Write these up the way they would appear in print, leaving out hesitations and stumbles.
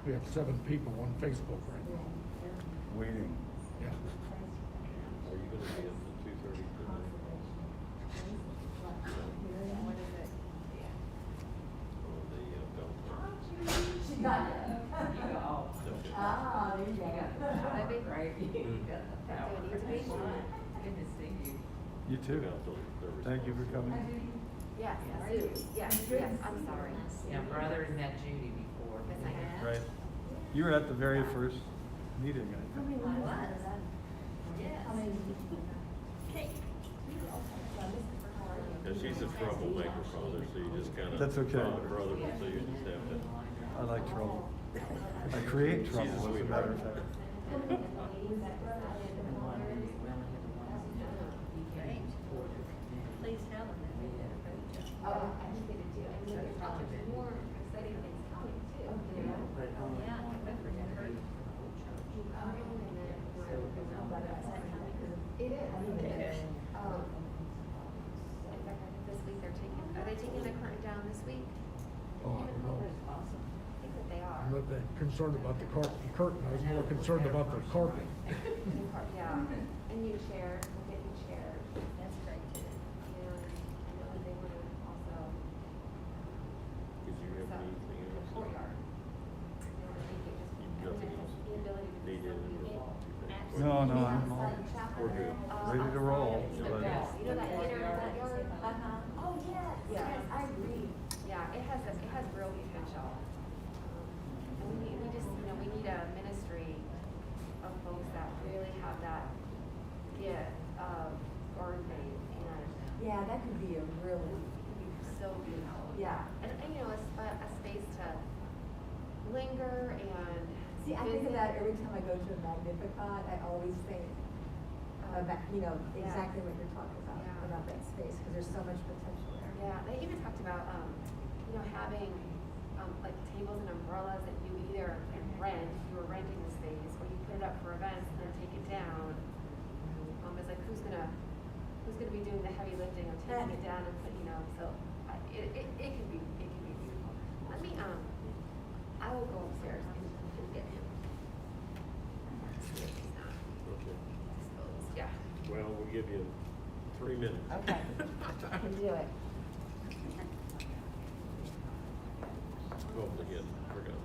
We have 7 people on Facebook right now. Waiting. Yeah. Are you gonna be at the 2:30 tonight? What is it? Or the golf? She got it. You go, oh. Okay. Ah, there you go. That'd be great. Mm. Do it need to be? Good to see you. You too. Check out their Thank you for coming. Yes, Sue. yes, I'm sorry. Yeah, brother met Judy before. Yes, I have. Right. You were at the very first meeting, I How many think. lines was. is that? Yes. How many? Yeah, she's a troublemaker, Father, so you just kind of. That's okay. Brother, so you just have to. I like trouble. I create trouble, She's a as a sweetheart. matter of fact. Please tell them that we did a great job. Oh, I think they did too. And there's more exciting things coming too. Yeah. But only Yeah. one member had to be the whole church. It is. In fact, I think this week are they taking the curtain down this week? Oh, I don't know. I think that they are. I'm not that concerned about the curtain. I was more concerned about the carpet. Yeah, and new chairs, we'll get new chairs. That's great too. And I know that they want to also. Did you have anything else? Courtyard. You know, I think it just, You've got things the ability to. needed in facilitate your it. life? No, no, I'm all We're good. ready to roll. You know but- that inner courtyard? Oh, yes, Yeah. yes, I agree. Yeah, it has real potential. And we just, we need a ministry of folks that really have that gift of gardening and Yeah, that could be a really, so beautiful. yeah. And a space to linger and See, I think of visit. that every time I go to a Magnificat, I always think about, Yeah. exactly what you're talking Yeah. about that space, because there's so much potential there. Yeah, they even talked about, having, like tables and umbrellas that you either can rent, if you were renting the space, or you put it up for events and then take it down. It's like, who's gonna be doing the heavy lifting of taking it down and put, so, it can be beautiful. Let me, I will go upstairs and get him. Okay. Yeah. Well, we'll give you 3 minutes. Okay, I can do it. Hopefully get, forgot.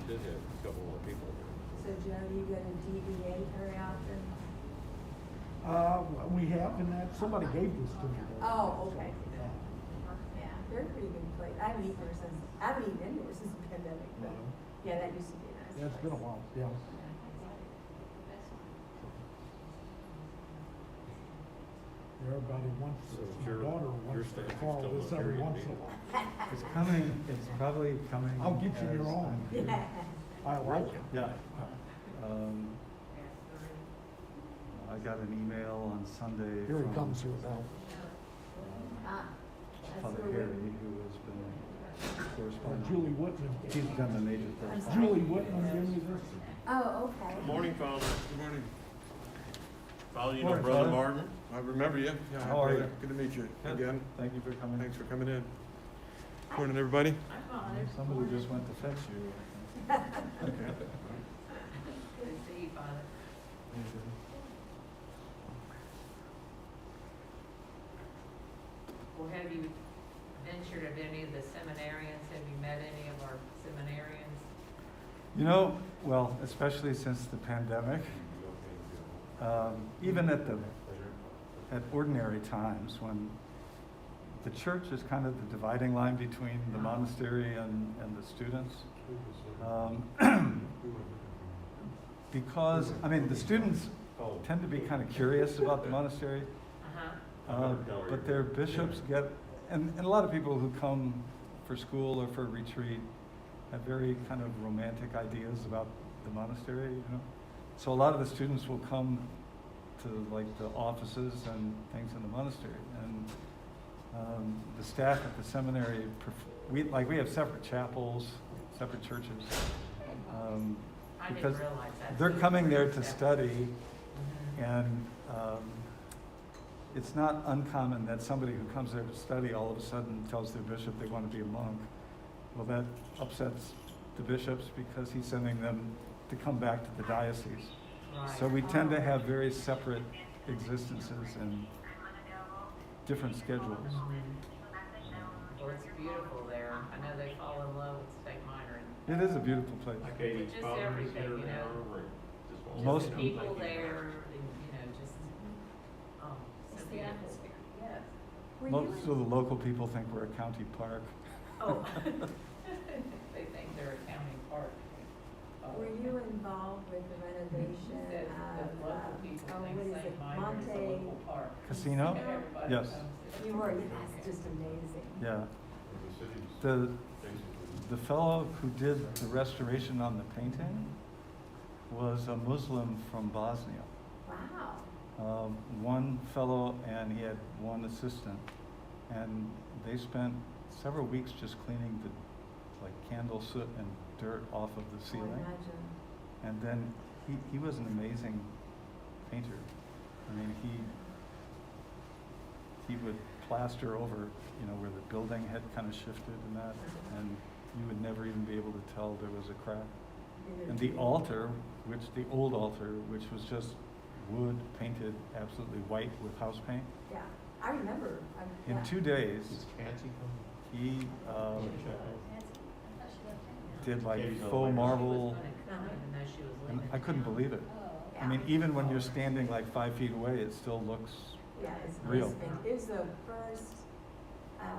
Did have a couple more people there. So Joe, you go to DBA very often? We have, and that, somebody gave this to me. Oh, okay. Yeah. Yeah, they're a pretty good place. I haven't eaten in there since the pandemic, but No. yeah, that used to be a nice. Yeah, it's been a place. while, yeah. Everybody wants So this. My your- daughter your wants to staff call still this not every hearing once in me. a while. It's coming, it's probably coming. I'll get you your as- own. Yeah. I like it. Yeah. Um, I got an email on Sunday Here he from, comes here now. Ah, that's Father where Harry, we- who has been Or corresponding. Julie Whitman. He's done the major I'm thing. sorry. Julie Whitman gave me this. Oh, okay. Good morning, Father. Good morning. Father, you know Morning, Brother Father. Martin? I remember you. Yeah, How are brother. you? Good to meet you Good. again. Thank you for coming. Thanks for coming in. Morning, everybody. Somebody just went to fetch you. Okay. Good to see you, Father. Well, have you ventured at any of the seminarians? Have you met any of our seminarians? Well, especially since the pandemic, even at ordinary times when the church is kind of the dividing line between the monastery and the students. Because, the students tend to be kind of curious about the monastery, but their bishops and a lot of people who come for school or for retreat have very kind of romantic ideas about the monastery, So a lot of the students will come to like the offices and things in the monastery, and the staff at the seminary, we have separate chapels, separate churches, I didn't because realize that. they're So coming there to separate. study, Mhm. and it's not uncommon that somebody who comes there to study all of a sudden tells their bishop they want to be a monk. Well, that upsets the bishops because he's sending them to come back to the diocese. So we tend to have very separate existences and different schedules. Well, it's beautiful there. I know they fall in love with State Minor. It is a beautiful place. Katie's Just father is everything, here you know. now, or just one? Most Just of the them. people there, and, you know, just, oh, It's so the beautiful. atmosphere. Yes. Were Most you, of the local people think we're a county park. Oh. They think they're a county park. Oh. were you involved with the renovation The of, local people oh, think what is St. it, Minor is a Monte? local park. Casino? Everybody Yes. comes to- You were, that's just amazing. Yeah. The city's The, basically. the fellow who did the restoration on the painting was a Muslim from Bosnia. Wow. One fellow and he had one assistant, and they spent several weeks just cleaning the candle soot and dirt off of the I ceiling. imagine. And then he was an amazing painter. I mean, he would plaster over, you know, where the building had kind of shifted and that, and you would never even be able to tell there was a crack. And the altar, the old altar, which was just wood painted absolutely white with house paint, Yeah, I remember. in Yeah. 2 days, Is Patsy coming? he Check did like Katie, no, faux wait. marble, Even though she was and leaving I couldn't town. believe it. I mean, even when you're standing like 5 feet away, it still looks Yeah, it's real. amazing. It was the first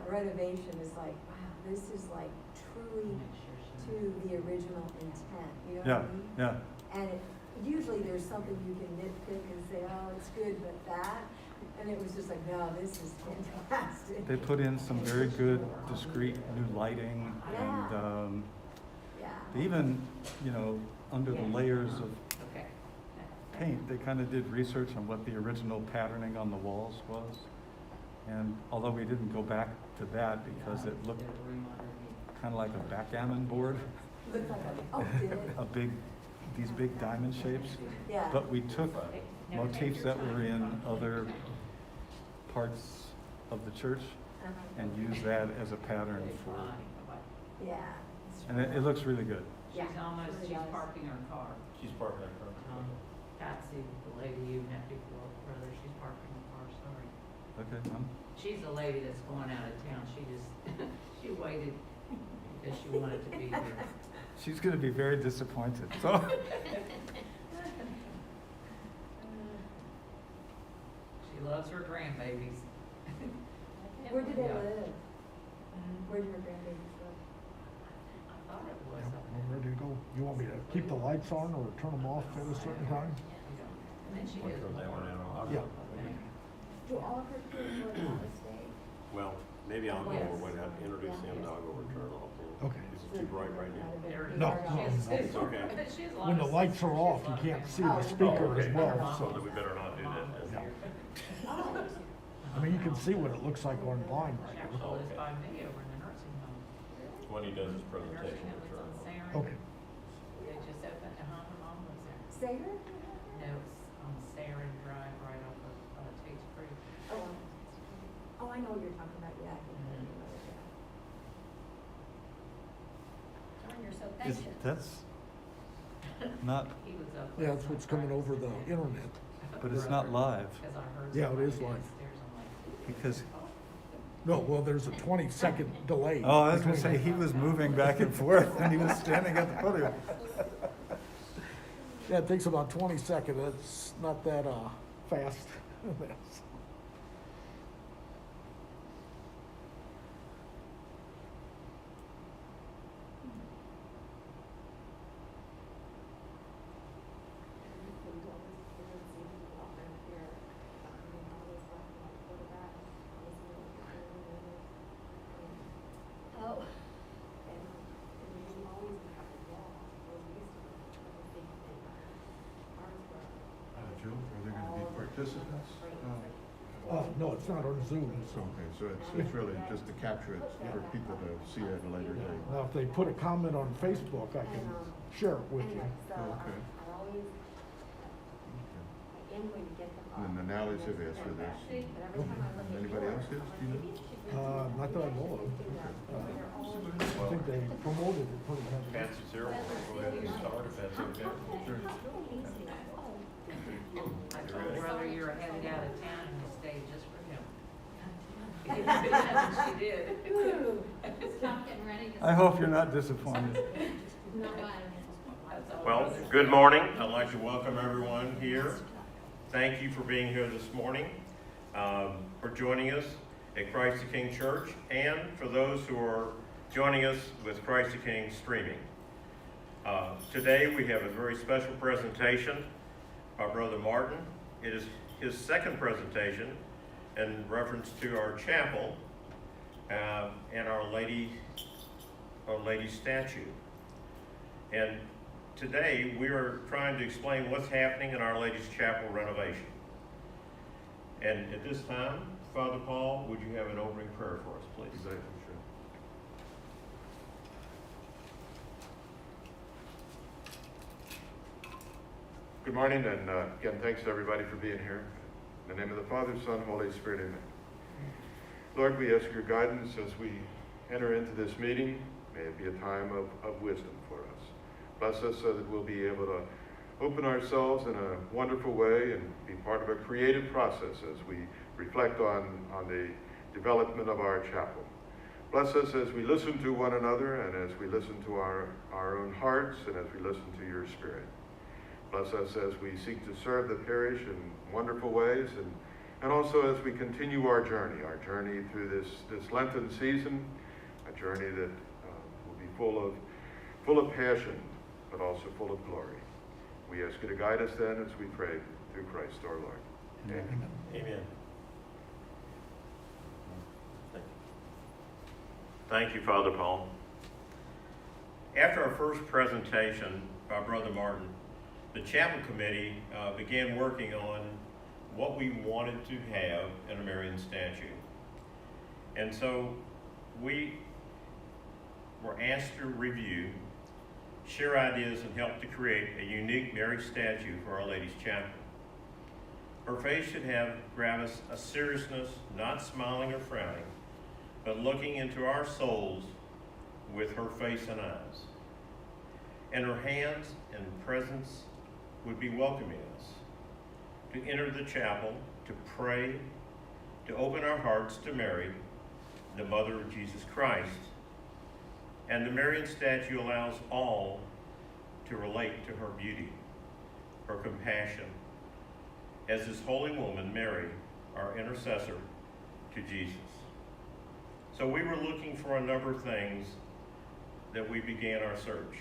renovation. It's like, wow, this is like truly Make sure she- to the original intent. You know Yeah, what I mean? yeah. And usually there's something you can nitpick and say, oh, it's good, but that. And it was just like, no, this is fantastic. They put in some very good, discreet new lighting, and Yeah. they even, you know, under the layers of Okay. paint, they kind of did research on what the original patterning on the walls was. And although we didn't go back to that because it looked kind of like a backgammon board, Looked like did it? these big diamond shapes. Yeah. But we took motifs that were in other parts of the church Uh-huh. and used that as a pattern for, Yeah. and it looks really good. She's she's parking her car. She's parking her car. Patsy, the lady you met before, brother, she's parking her car, sorry. Okay, She's the lady that's going out of town. She just, she waited because she wanted to be here. she's gonna be very disappointed, so. She loves her grandbabies. Where do they Yeah. live? Where do your grandbabies live? I thought it was up I'm there. ready to go. You want me to keep the lights on or turn them off at a certain time? And then she What, is. from that one out? Yeah. Do all of her kids live out of state? Well, maybe I'll go Yes. over, when I introduce him, I'll go over and turn it off. Okay. Is it too bright right now? There it is. No, She has- no, It's okay. she has a lot When of the lights are sisters. off, She has you a lot can't of see family. the speaker Oh, as okay. well, So so. then we better not do that. Mom's then. here. Oh, I mean, you can see what it looks like online right She here. actually lives by me over in the nursing home. When he does his The nursing presentation, home we'll is turn on it off. Sarin. Okay. They just opened, her mom lives there. Sager? No, it's on Sarin Drive, right off of Tate's Creek. Oh, I know what you're talking about, yeah. I can tell you about it, yeah. John, you're so Is, patient. that's not, He was up. Yeah, that's what's coming over the internet. but it's not live, Because I heard Yeah, it somebody is live. downstairs, I'm like, because, No, well, there's a 20-second delay. oh, I was gonna between- say, he was moving back and forth, and he was standing at the podium. Yeah, it takes about 20 seconds. It's not that, fast. Oh, Joe, are there gonna be participants? No, it's not on Zoom, so. Okay, so it's really just to capture it for people to see at a later date. Now, if they put a comment on Facebook, I can share it with you. Okay. am going to get them up. And the Nallies have asked for this. But every time I look at Anybody yours, else is? I'm Do you like, know? maybe it should be- Not that I know of. They're all- I think they promoted it pretty heavily. Fancy zero, go ahead and start if that's okay. I told brother you were headed out of town and you stayed just for him. She did. Stop getting ready to. I hope you're not disappointed. No, I That's all Well, brother. good morning. I'd like to welcome everyone here. Thank you for being here this morning, for joining us at Christ the King Church, and for those who are joining us with Christ the King streaming. Today we have a very special presentation by Brother Martin. It is his second presentation in reference to our chapel and Our Lady statue. And today we are trying to explain what's happening in Our Lady's Chapel renovation. And at this time, Father Paul, would you have an opening prayer for us, please? Exactly, sure. Good morning, and again, thanks to everybody for being here. In the name of the Father, Son, Holy Spirit, amen. Lord, we ask your guidance as we enter into this meeting. May it be a time of wisdom for us. Bless us so that we'll be able to open ourselves in a wonderful way and be part of a creative process as we reflect on the development of our chapel. Bless us as we listen to one another and as we listen to our own hearts and as we listen to your Spirit. Bless us as we seek to serve the parish in wonderful ways and also as we continue our journey through this Lenten season, a journey that will be full of passion, but also full of glory. We ask you to guide us then as we pray through Christ our Lord. Amen. Amen. Thank you, Father Paul. After our first presentation by Brother Martin, the chapel committee began working on what we wanted to have in a Marian statue. And so we were asked to review, share ideas, and help to create a unique Mary statue for Our Lady's Chapel. Her face should grab us a seriousness, not smiling or frowning, but looking into our souls with her face and eyes. And her hands and presence would be welcoming us to enter the chapel, to pray, to open our hearts to Mary, the Mother of Jesus Christ. And the Marian statue allows all to relate to her beauty, her compassion, as this holy woman, Mary, our intercessor to Jesus. So we were looking for a number of things that we began our search.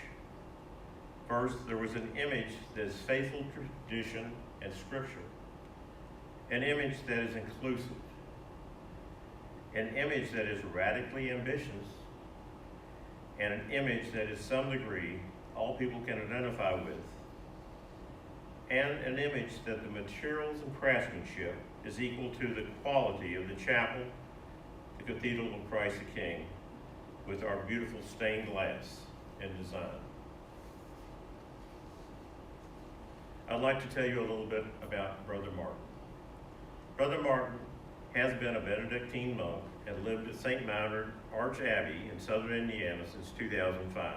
First, there was an image that is faithful to tradition and scripture, an image that is inclusive, an image that is radically ambitious, and an image that is some degree all people can identify with, and an image that the materials and craftsmanship is equal to the quality of the chapel, the Cathedral of Christ the King, with our beautiful stained glass and design. I'd like to tell you a little bit about Brother Martin. Brother Martin has been a Benedictine monk and lived at St. Meinrad Arch Abbey in southern Indiana since 2005.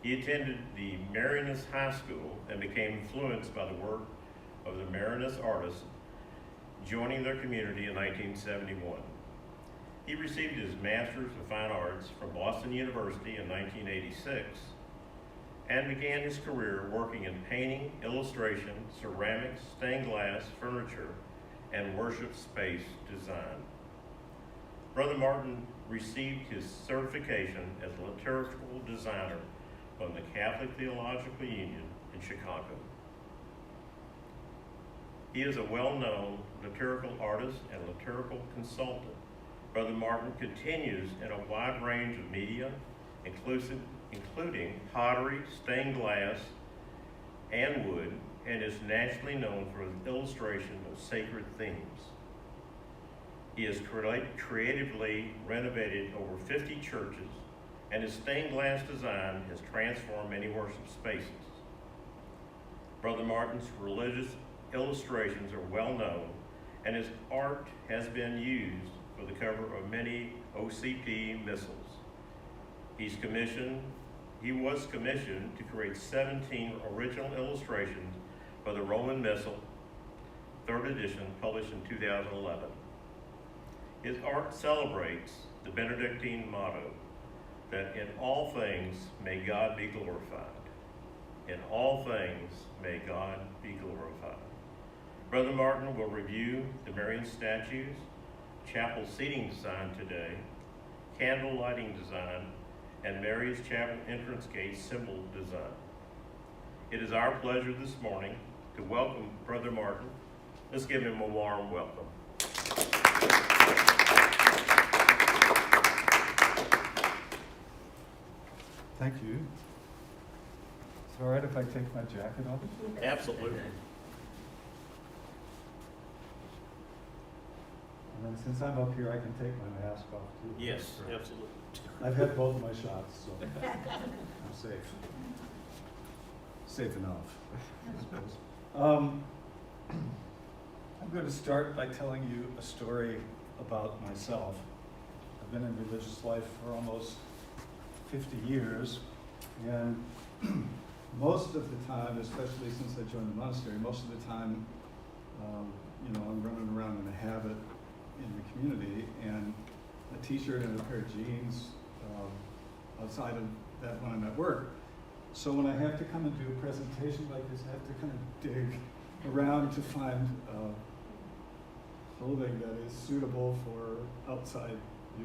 He attended the Marianist High School and became influenced by the work of the Marianist artists, joining their community in 1971. He received his Master's of Fine Arts from Boston University in 1986 and began his career working in painting, illustration, ceramics, stained glass, furniture, and worship space design. Brother Martin received his certification as a liturgical designer from the Catholic Theological Union in Chicago. He is a well-known liturgical artist and liturgical consultant. Brother Martin continues in a wide range of media, including pottery, stained glass, and wood, and is nationally known for his illustration of sacred themes. He has creatively renovated over 50 churches, and his stained glass design has transformed many worship spaces. Brother Martin's religious illustrations are well known, and his art has been used for the cover of many OCP missiles. He was commissioned to create 17 original illustrations for the Roman Missal, 3rd edition, published in 2011. His art celebrates the Benedictine motto that in all things may God be glorified. In all things may God be glorified. Brother Martin will review the Marian statues, chapel seating design today, candle lighting design, and Mary's chapel entrance gate symbol design. It is our pleasure this morning to welcome Brother Martin. Let's give him a warm welcome. Thank you. Is it all right if I take my jacket off? Absolutely. And then since I'm up here, I can take my mask off too. Yes, absolutely. I've had both of my shots, so I'm safe. Safe enough, I suppose. I'm going to start by telling you a story about myself. I've been in religious life for almost 50 years, and most of the time, especially since I joined the monastery, most of the time, I'm running around in a habit in the community, and a t-shirt and a pair of jeans outside of that when I'm at work. So when I have to come and do a presentation like this, I have to kind of dig around to find clothing that is suitable for outside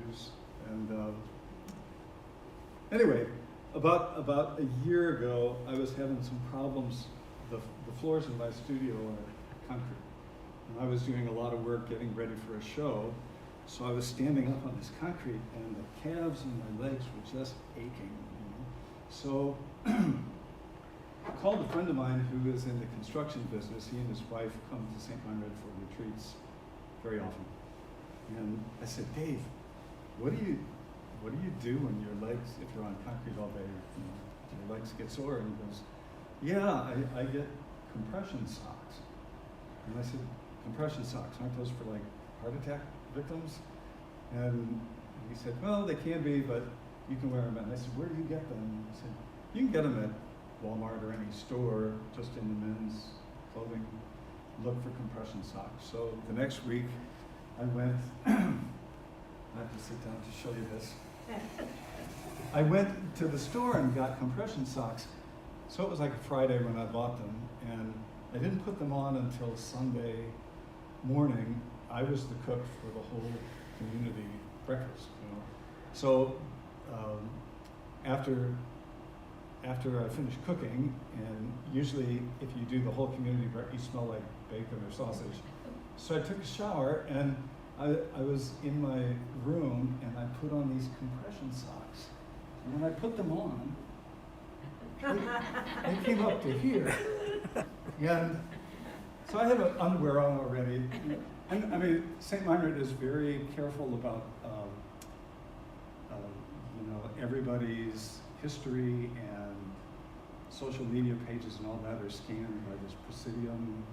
use. And anyway, about a year ago, I was having some problems. The floors in my studio are concrete. And I was doing a lot of work getting ready for a show. So I was standing up on this concrete, and the calves and my legs were just aching. So I called a friend of mine who is in the construction business. He and his wife come to St. Meinrad for retreats very often. And I said, Dave, what do you do when your legs, if you're on concrete all day, your legs get sore? And he goes, yeah, I get compression socks. And I said, compression socks, aren't those for like heart attack victims? And he said, well, they can be, but you can wear them. And I said, where do you get them? He said, you can get them at Walmart or any store, just in the men's clothing. Look for compression socks. So the next week, I went, I have to sit down to show you this. I went to the store and got compression socks. So it was like a Friday when I bought them, and I didn't put them on until Sunday morning. I was the cook for the whole community breakfast. So after I finished cooking, and usually if you do the whole community breakfast, you smell like bacon or sausage. So I took a shower, and I was in my room, and I put on these compression socks. And when I put them on, they came up to here. And so I had underwear on already. And I mean, St. Meinrad is very careful about everybody's history, and social media pages and all that are scanned by this Presidium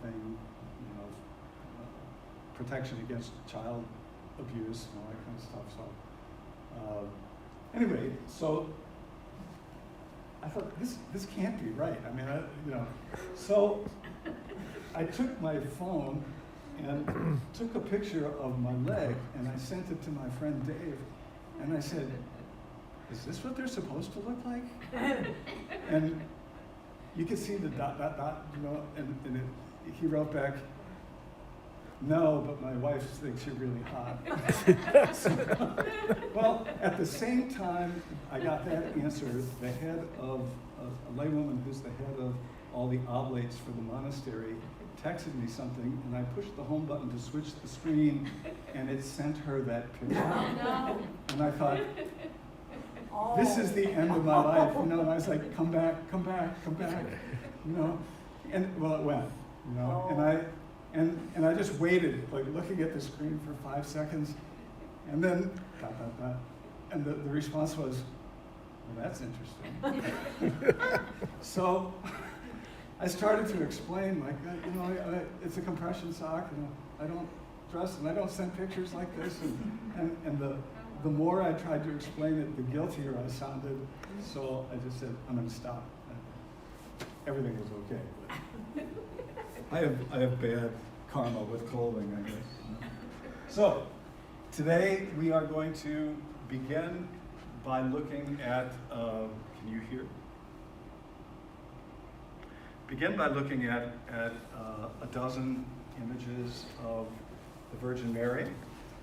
thing, protection against child abuse and all that kind of stuff. So anyway, so I thought this can't be right. I mean, so I took my phone and took a picture of my leg, and I sent it to my friend Dave, and I said, is this what they're supposed to look like? And you can see the dot, and he wrote back, no, but my wife thinks you're really hot. Well, at the same time I got that answer, the head of a laywoman who's the head of all the oblates for the monastery texted me something, and I pushed the home button to switch the screen, and it sent her that picture. No. And I thought, this is the end of my life, and I was like, come back, and well, it went, and I just waited, like looking at the screen for 5 seconds, and then, and the response was, well, that's interesting. So I started to explain, like, it's a compression sock, and I don't dress, and I don't send pictures like this, and the more I tried to explain it, the guiltier I sounded. So I just said, I'm going to stop. Everything was okay. I have bad karma with clothing, I guess. So today we are going to begin by looking at, can you hear? Begin by looking at a dozen images of the Virgin Mary.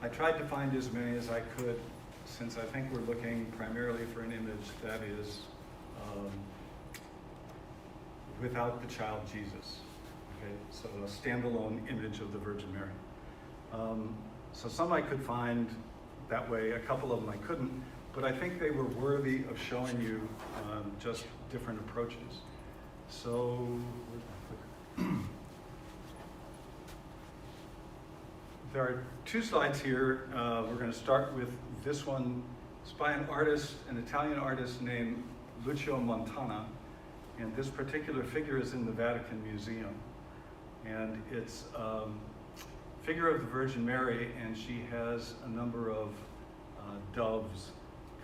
I tried to find as many as I could, since I think we're looking primarily for an image that is without the child Jesus. Okay, so a standalone image of the Virgin Mary. So some I could find that way, a couple of them I couldn't, but I think they were worthy of showing you just different approaches. So, where's my clicker? There are two slides here. We're going to start with this one. It's by an Italian artist named Lucio Montana, and this particular figure is in the Vatican Museum. And it's a figure of the Virgin Mary, and she has a number of doves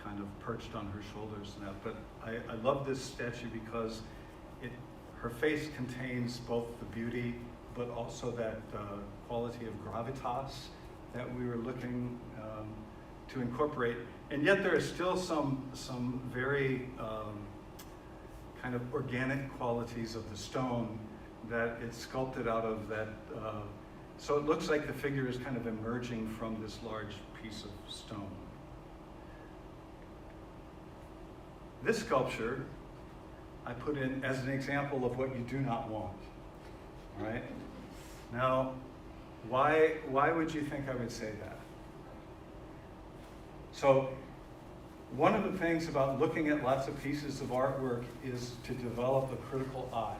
kind of perched on her shoulders and that. But I love this statue because her face contains both the beauty, but also that quality of gravitas that we were looking to incorporate. And yet there is still some very kind of organic qualities of the stone that it's sculpted out of that. So it looks like the figure is kind of emerging from this large piece of stone. This sculpture I put in as an example of what you do not want, all right? Now, why would you think I would say that? So, one of the things about looking at lots of pieces of artwork is to develop a critical eye,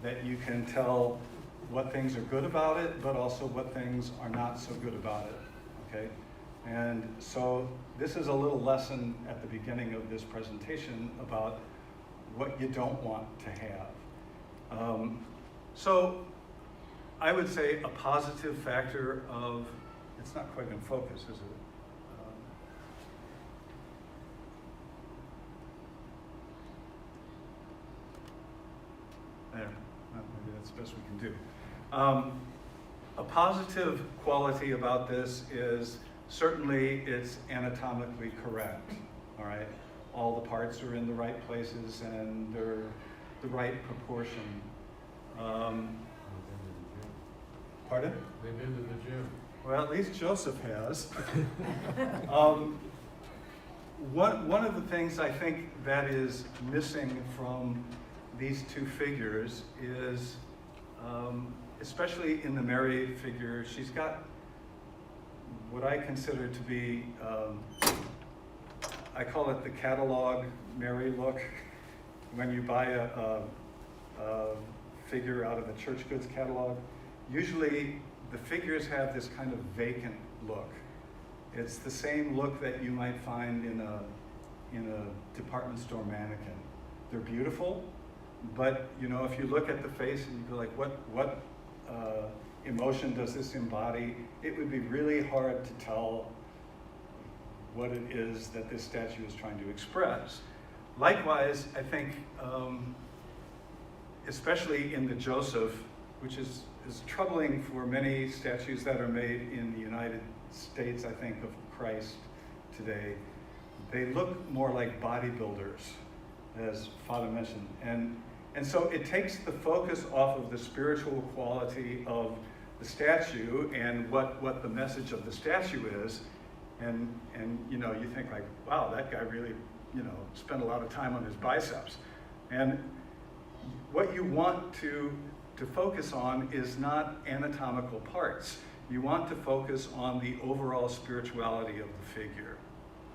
that you can tell what things are good about it, but also what things are not so good about it, okay? And so this is a little lesson at the beginning of this presentation about what you don't want to have. So I would say a positive factor of, it's not quite in focus, is it? There, well, maybe that's the best we can do. A positive quality about this is certainly it's anatomically correct, all right? All the parts are in the right places and they're the right proportion. Pardon? They've been to the gym. Well, at least Joseph has. One of the things I think that is missing from these two figures is, especially in the Mary figure, she's got what I consider to be, I call it the catalog Mary look. When you buy a figure out of a church goods catalog, usually the figures have this kind of vacant look. It's the same look that you might find in a department store mannequin. They're beautiful, but you know, if you look at the face and you go like, what emotion does this embody? It would be really hard to tell what it is that this statue is trying to express. Likewise, I think, especially in the Joseph, which is troubling for many statues that are made in the United States, I think, of Christ today, they look more like bodybuilders, as Father mentioned. And so it takes the focus off of the spiritual quality of the statue and what the message of the statue is. And you know, you think like, wow, that guy really, you know, spent a lot of time on his biceps. And what you want to focus on is not anatomical parts. You want to focus on the overall spirituality of the figure,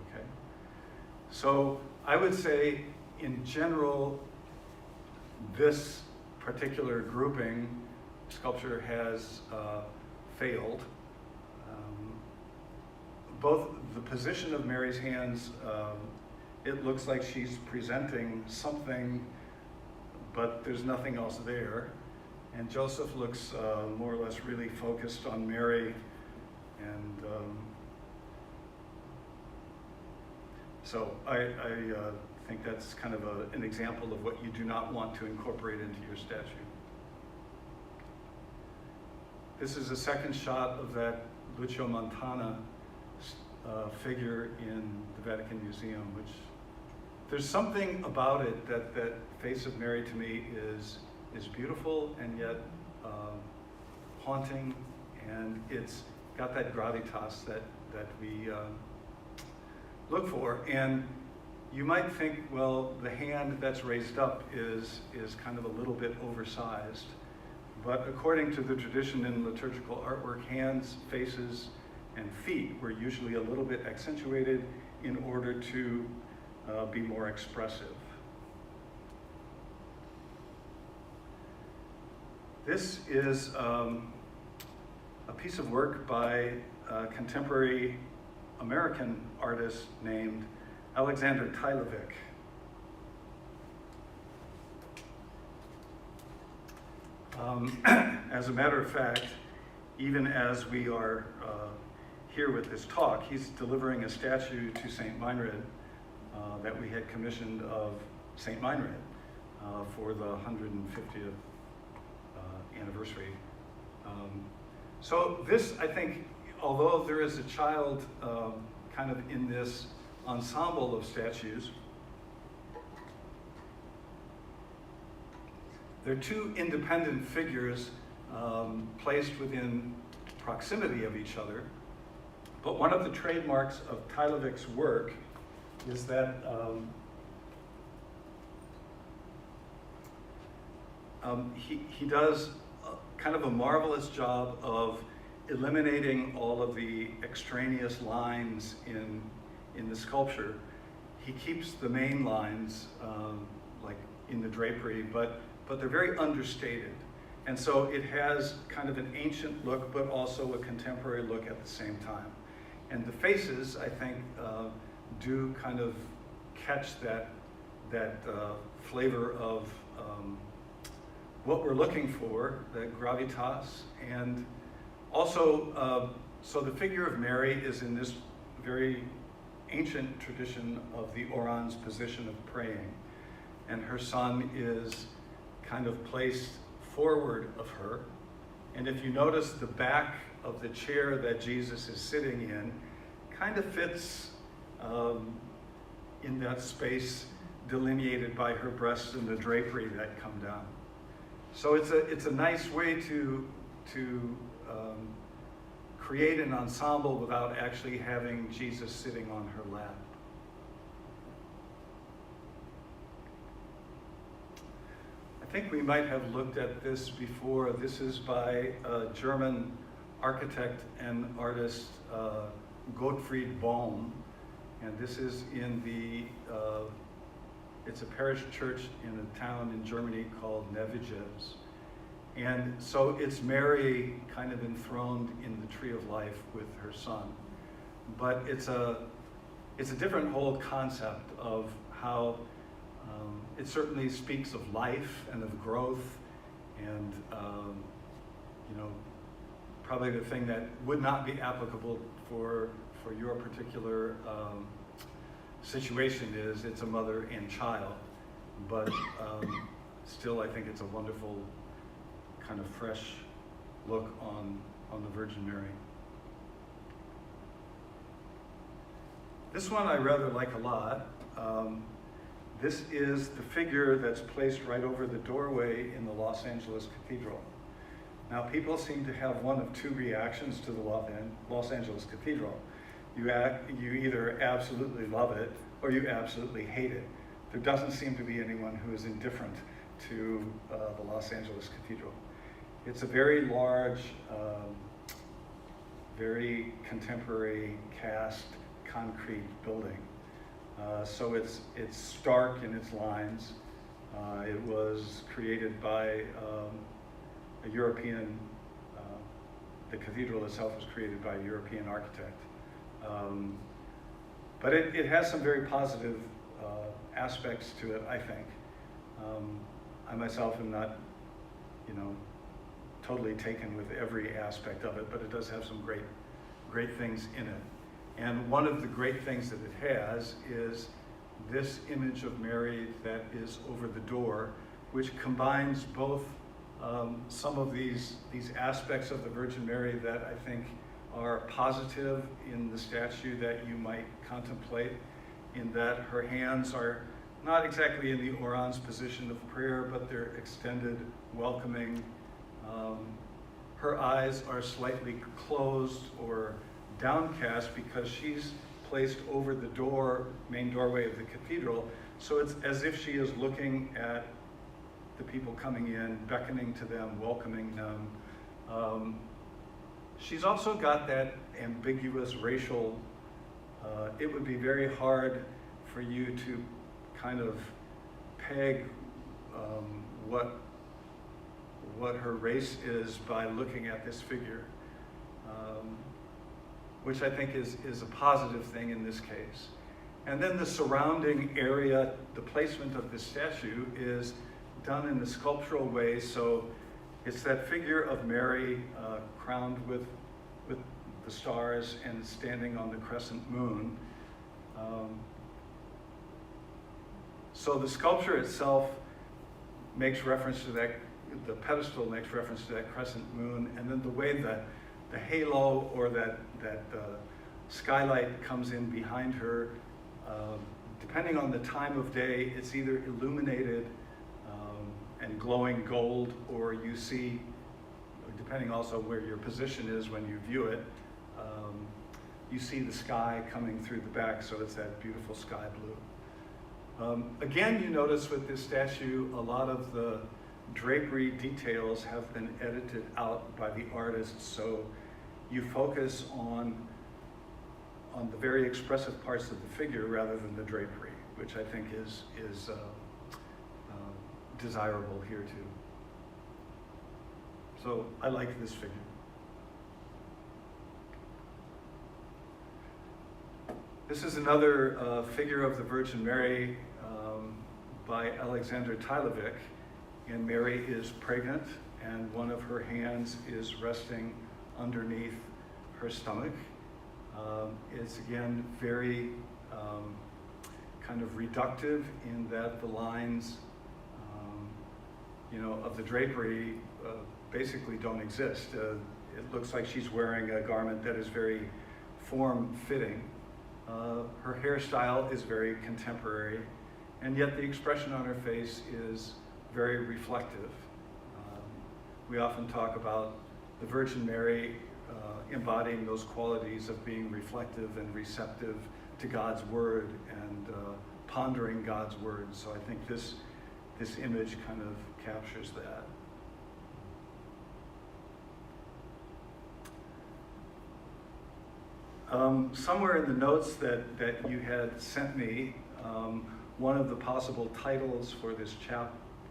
okay? So I would say, in general, this particular grouping sculpture has failed. Both the position of Mary's hands, it looks like she's presenting something but there's nothing else there. And Joseph looks more or less really focused on Mary, and so I think that's kind of an example of what you do not want to incorporate into your statue. This is a second shot of that Lucio Montana figure in the Vatican Museum, which there's something about it that face of Mary to me is beautiful and yet haunting, and it's got that gravitas that we look for. And you might think, well, the hand that's raised up is kind of a little bit oversized. But according to the tradition in liturgical artwork, hands, faces, and feet were usually a little bit accentuated in order to be more expressive. This is a piece of work by a contemporary American artist named Alexander Tylovic. As a matter of fact, even as we are here with this talk, he's delivering a statue to St. Meinrad that we had commissioned of St. Meinrad for the 150th anniversary. So this, I think, although there is a child kind of in this ensemble of statues, they're two independent figures placed within proximity of each other. But one of the trademarks of Tylovic's work is that he does kind of a marvelous job of eliminating all of the extraneous lines in the sculpture. He keeps the main lines like in the drapery, but they're very understated. And so it has kind of an ancient look, but also a contemporary look at the same time. And the faces, I think, do kind of catch that flavor of what we're looking for, that gravitas. And also, so the figure of Mary is in this very ancient tradition of the Orans position of praying. And her son is kind of placed forward of her. And if you notice, the back of the chair that Jesus is sitting in kind of fits in that space delineated by her breasts and the drapery that come down. So it's a nice way to create an ensemble without actually having Jesus sitting on her lap. I think we might have looked at this before. This is by a German architect and artist, Gottfried Bohm. And this is in it's a parish church in a town in Germany called Neviges. And so it's Mary kind of enthroned in the tree of life with her son. But it's a different whole concept of how it certainly speaks of life and of growth, and probably the thing that would not be applicable for your particular situation is it's a mother and child, but still I think it's a wonderful kind of fresh look on the Virgin Mary. This one I rather like a lot. This is the figure that's placed right over the doorway in the Los Angeles Cathedral. Now, people seem to have one of two reactions to the Los Angeles Cathedral. You either absolutely love it or you absolutely hate it. There doesn't seem to be anyone who is indifferent to the Los Angeles Cathedral. It's a very large, very contemporary cast concrete building. So it's stark in its lines. It was created by a European, the cathedral itself was created by a European architect. But it has some very positive aspects to it, I think. I myself am not, totally taken with every aspect of it, but it does have some great things in it. And one of the great things that it has is this image of Mary that is over the door, which combines both some of these aspects of the Virgin Mary that I think are positive in the statue that you might contemplate, in that her hands are not exactly in the orans position of prayer, but they're extended, welcoming. Her eyes are slightly closed or downcast because she's placed over the main doorway of the cathedral. So it's as if she is looking at the people coming in, beckoning to them, welcoming them. She's also got that ambiguous racial, it would be very hard for you to kind of peg what her race is by looking at this figure, which I think is a positive thing in this case. And then the surrounding area, the placement of this statue is done in a sculptural way, so it's that figure of Mary crowned with the stars and standing on the crescent moon. So the sculpture itself makes reference to that, the pedestal makes reference to that crescent moon, and then the way that the halo or that skylight comes in behind her, depending on the time of day, it's either illuminated and glowing gold, or you see, depending also where your position is when you view it, you see the sky coming through the back, so it's that beautiful sky blue. Again, you notice with this statue, a lot of the drapery details have been edited out by the artist, so you focus on the very expressive parts of the figure rather than the drapery, which I think is desirable here too. So I like this figure. This is another figure of the Virgin Mary by Alexander Tylovic, and Mary is pregnant and one of her hands is resting underneath her stomach. It's again very kind of reductive in that the lines of the drapery basically don't exist. It looks like she's wearing a garment that is very form-fitting. Her hairstyle is very contemporary, and yet the expression on her face is very reflective. We often talk about the Virgin Mary embodying those qualities of being reflective and receptive to God's word and pondering God's word. So I think this image kind of captures that. Somewhere in the notes that you had sent me, one of the possible titles for this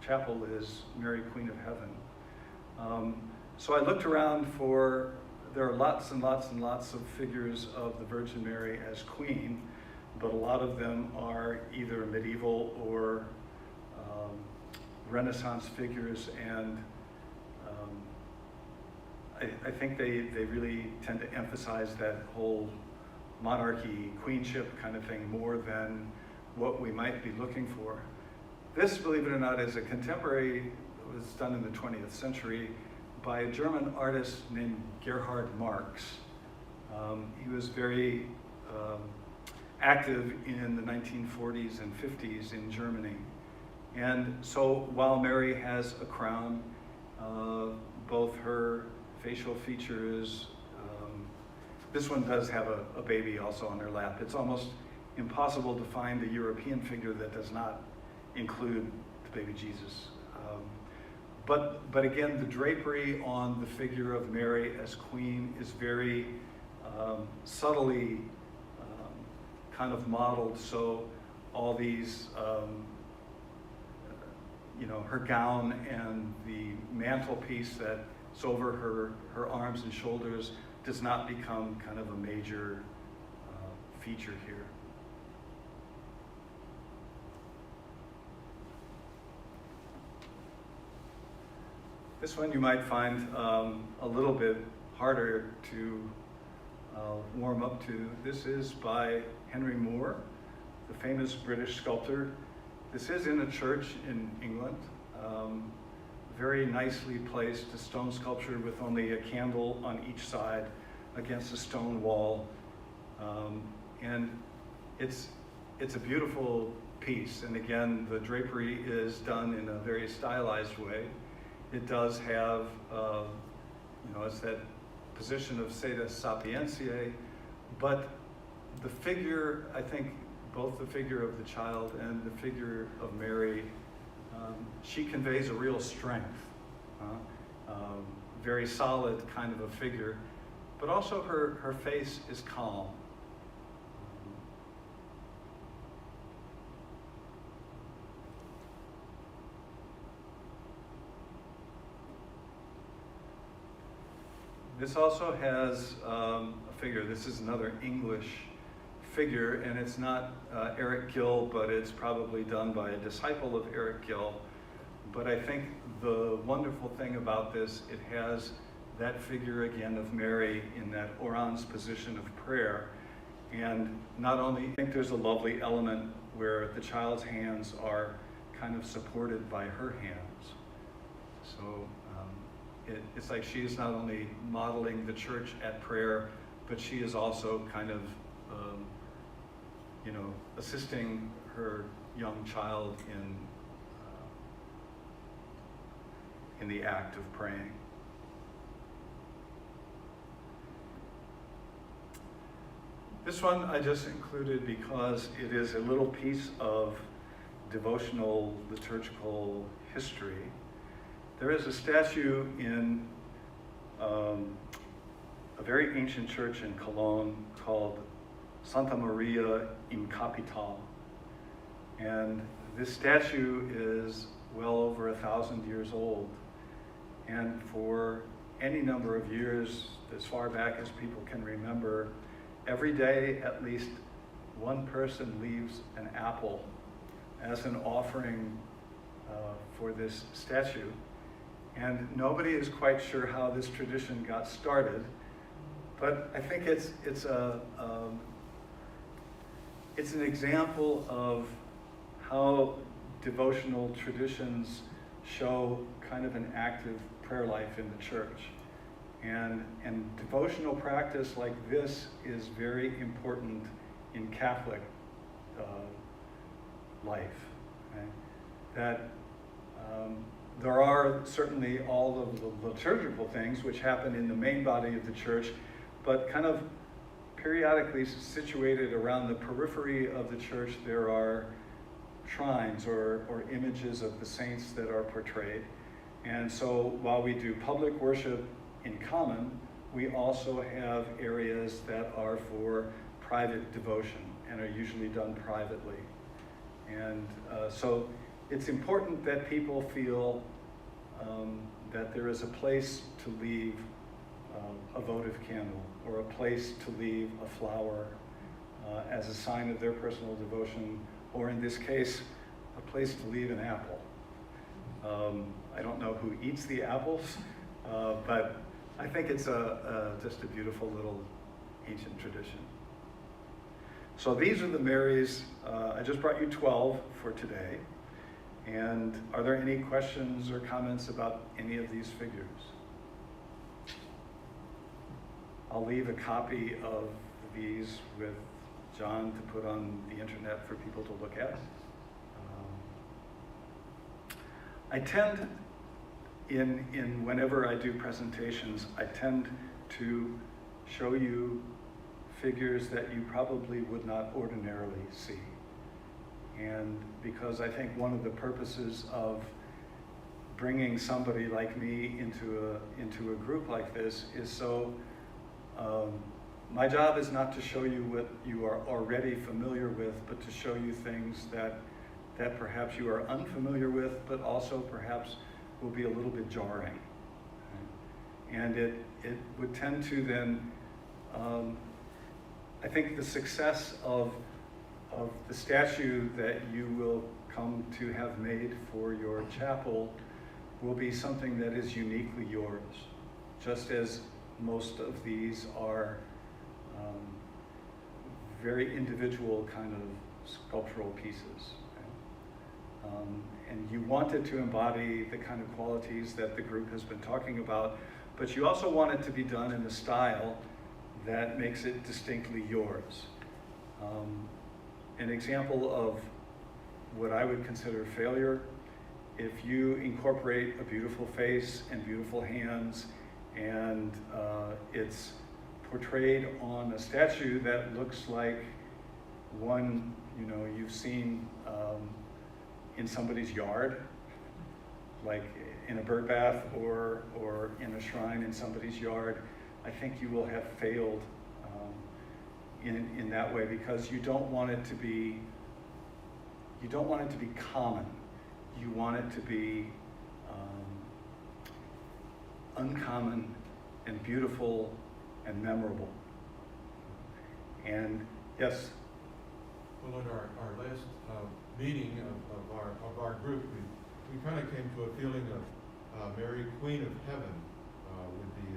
chapel is Mary, Queen of Heaven. So I looked around there are lots and lots and lots of figures of the Virgin Mary as Queen, but a lot of them are either medieval or Renaissance figures, and I think they really tend to emphasize that whole monarchy, queenship kind of thing more than what we might be looking for. This, believe it or not, is a contemporary, it was done in the 20th century by a German artist named Gerhard Marx. He was very active in the 1940s and 50s in Germany. And so while Mary has a crown, both her facial features, this one does have a baby also on her lap. It's almost impossible to find a European figure that does not include the baby Jesus. But again, the drapery on the figure of Mary as Queen is very subtly kind of modeled. So all these, her gown and the mantelpiece that's over her arms and shoulders does not become kind of a major feature here. This one you might find a little bit harder to warm up to. This is by Henry Moore, the famous British sculptor. This is in a church in England. Very nicely placed, a stone sculpture with only a candle on each side against a stone wall. And it's a beautiful piece. And again, the drapery is done in a very stylized way. It does have, it's that position of Seda Sapientiae, but the figure, I think, both the figure of the child and the figure of Mary, she conveys a real strength, very solid kind of a figure, but also her face is calm. This also has a figure. This is another English figure, and it's not Eric Gill, but it's probably done by a disciple of Eric Gill. But I think the wonderful thing about this, it has that figure again of Mary in that orans position of prayer. And not only, I think there's a lovely element where the child's hands are kind of supported by her hands. So it's like she is not only modeling the church at prayer, but she is also kind of, assisting her young child in the act of praying. This one I just included because it is a little piece of devotional liturgical history. There is a statue in a very ancient church in Cologne called Santa Maria in Capital. And this statue is well over 1,000 years old. And for any number of years, as far back as people can remember, every day at least one person leaves an apple as an offering for this statue. And nobody is quite sure how this tradition got started, but I think it's an example of how devotional traditions show kind of an active prayer life in the church. And devotional practice like this is very important in Catholic life. Okay? That there are certainly all of the liturgical things which happen in the main body of the church, but kind of periodically situated around the periphery of the church, there are shrines or images of the saints that are portrayed. And so while we do public worship in common, we also have areas that are for private devotion and are usually done privately. And so it's important that people feel that there is a place to leave a votive candle or a place to leave a flower as a sign of their personal devotion, or in this case, a place to leave an apple. I don't know who eats the apples, but I think it's just a beautiful little ancient tradition. So these are the Marys. I just brought you 12 for today. And are there any questions or comments about any of these figures? I'll leave a copy of these with John to put on the internet for people to look at. I tend, whenever I do presentations, I tend to show you figures that you probably would not ordinarily see. And because I think one of the purposes of bringing somebody like me into a group like this is so, my job is not to show you what you are already familiar with, but to show you things that perhaps you are unfamiliar with, but also perhaps will be a little bit jarring. Right? And it would tend to then, I think the success of the statue that you will come to have made for your chapel will be something that is uniquely yours, just as most of these are very individual kind of sculptural pieces. And you wanted to embody the kind of qualities that the group has been talking about, but you also want it to be done in a style that makes it distinctly yours. An example of what I would consider failure, if you incorporate a beautiful face and beautiful hands, and it's portrayed on a statue that looks like one, you know, you've seen in somebody's yard, like in a bird bath or in a shrine in somebody's yard, I think you will have failed in that way, because you don't want it to be common. You want it to be uncommon and beautiful and memorable. And yes? Well, at our last meeting of our group, we kind of came to a feeling of Mary, Queen of Heaven, would be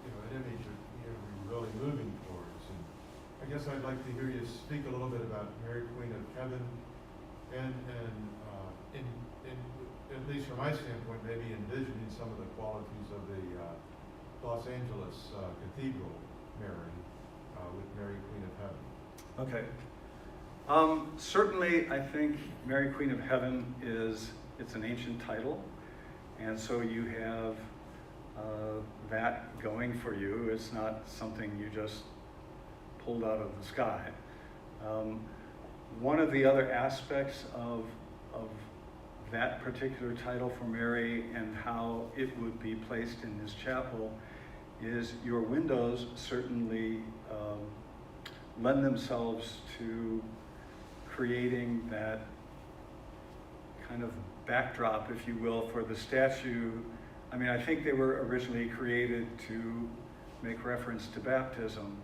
an image that we're really moving towards. And I guess I'd like to hear you speak a little bit about Mary, Queen of Heaven, and at least from my standpoint, maybe envisioning some of the qualities of the Los Angeles Cathedral Mary, with Mary, Queen of Heaven. Okay. Certainly, I think Mary, Queen of Heaven it's an ancient title, and so you have that going for you. It's not something you just pulled out of the sky. One of the other aspects of that particular title for Mary and how it would be placed in this chapel is your windows certainly lend themselves to creating that kind of backdrop, if you will, for the statue. I mean, I think they were originally created to make reference to baptism,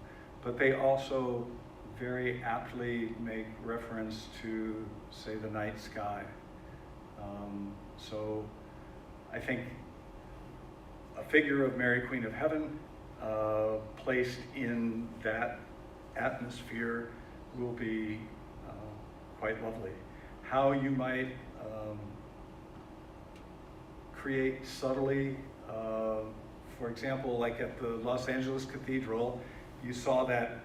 but they also very aptly make reference to, say, the night sky. So I think a figure of Mary, Queen of Heaven, placed in that atmosphere will be quite lovely. How you might create subtly, for example, like at the Los Angeles Cathedral, you saw that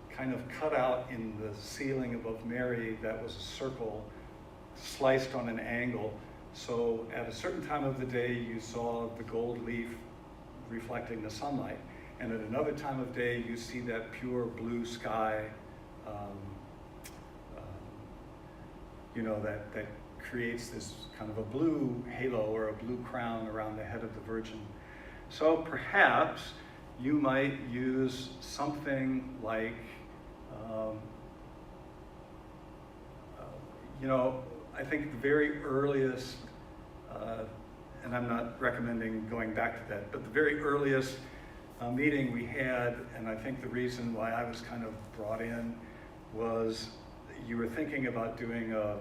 kind of cutout in the ceiling above Mary that was a circle sliced on an angle. So at a certain time of the day, you saw the gold leaf reflecting the sunlight. And at another time of day, you see that pure blue sky, that creates this kind of a blue halo or a blue crown around the head of the Virgin. So perhaps you might use something like, I think the very earliest, and I'm not recommending going back to that, but the very earliest meeting we had, and I think the reason why I was kind of brought in was you were thinking about doing a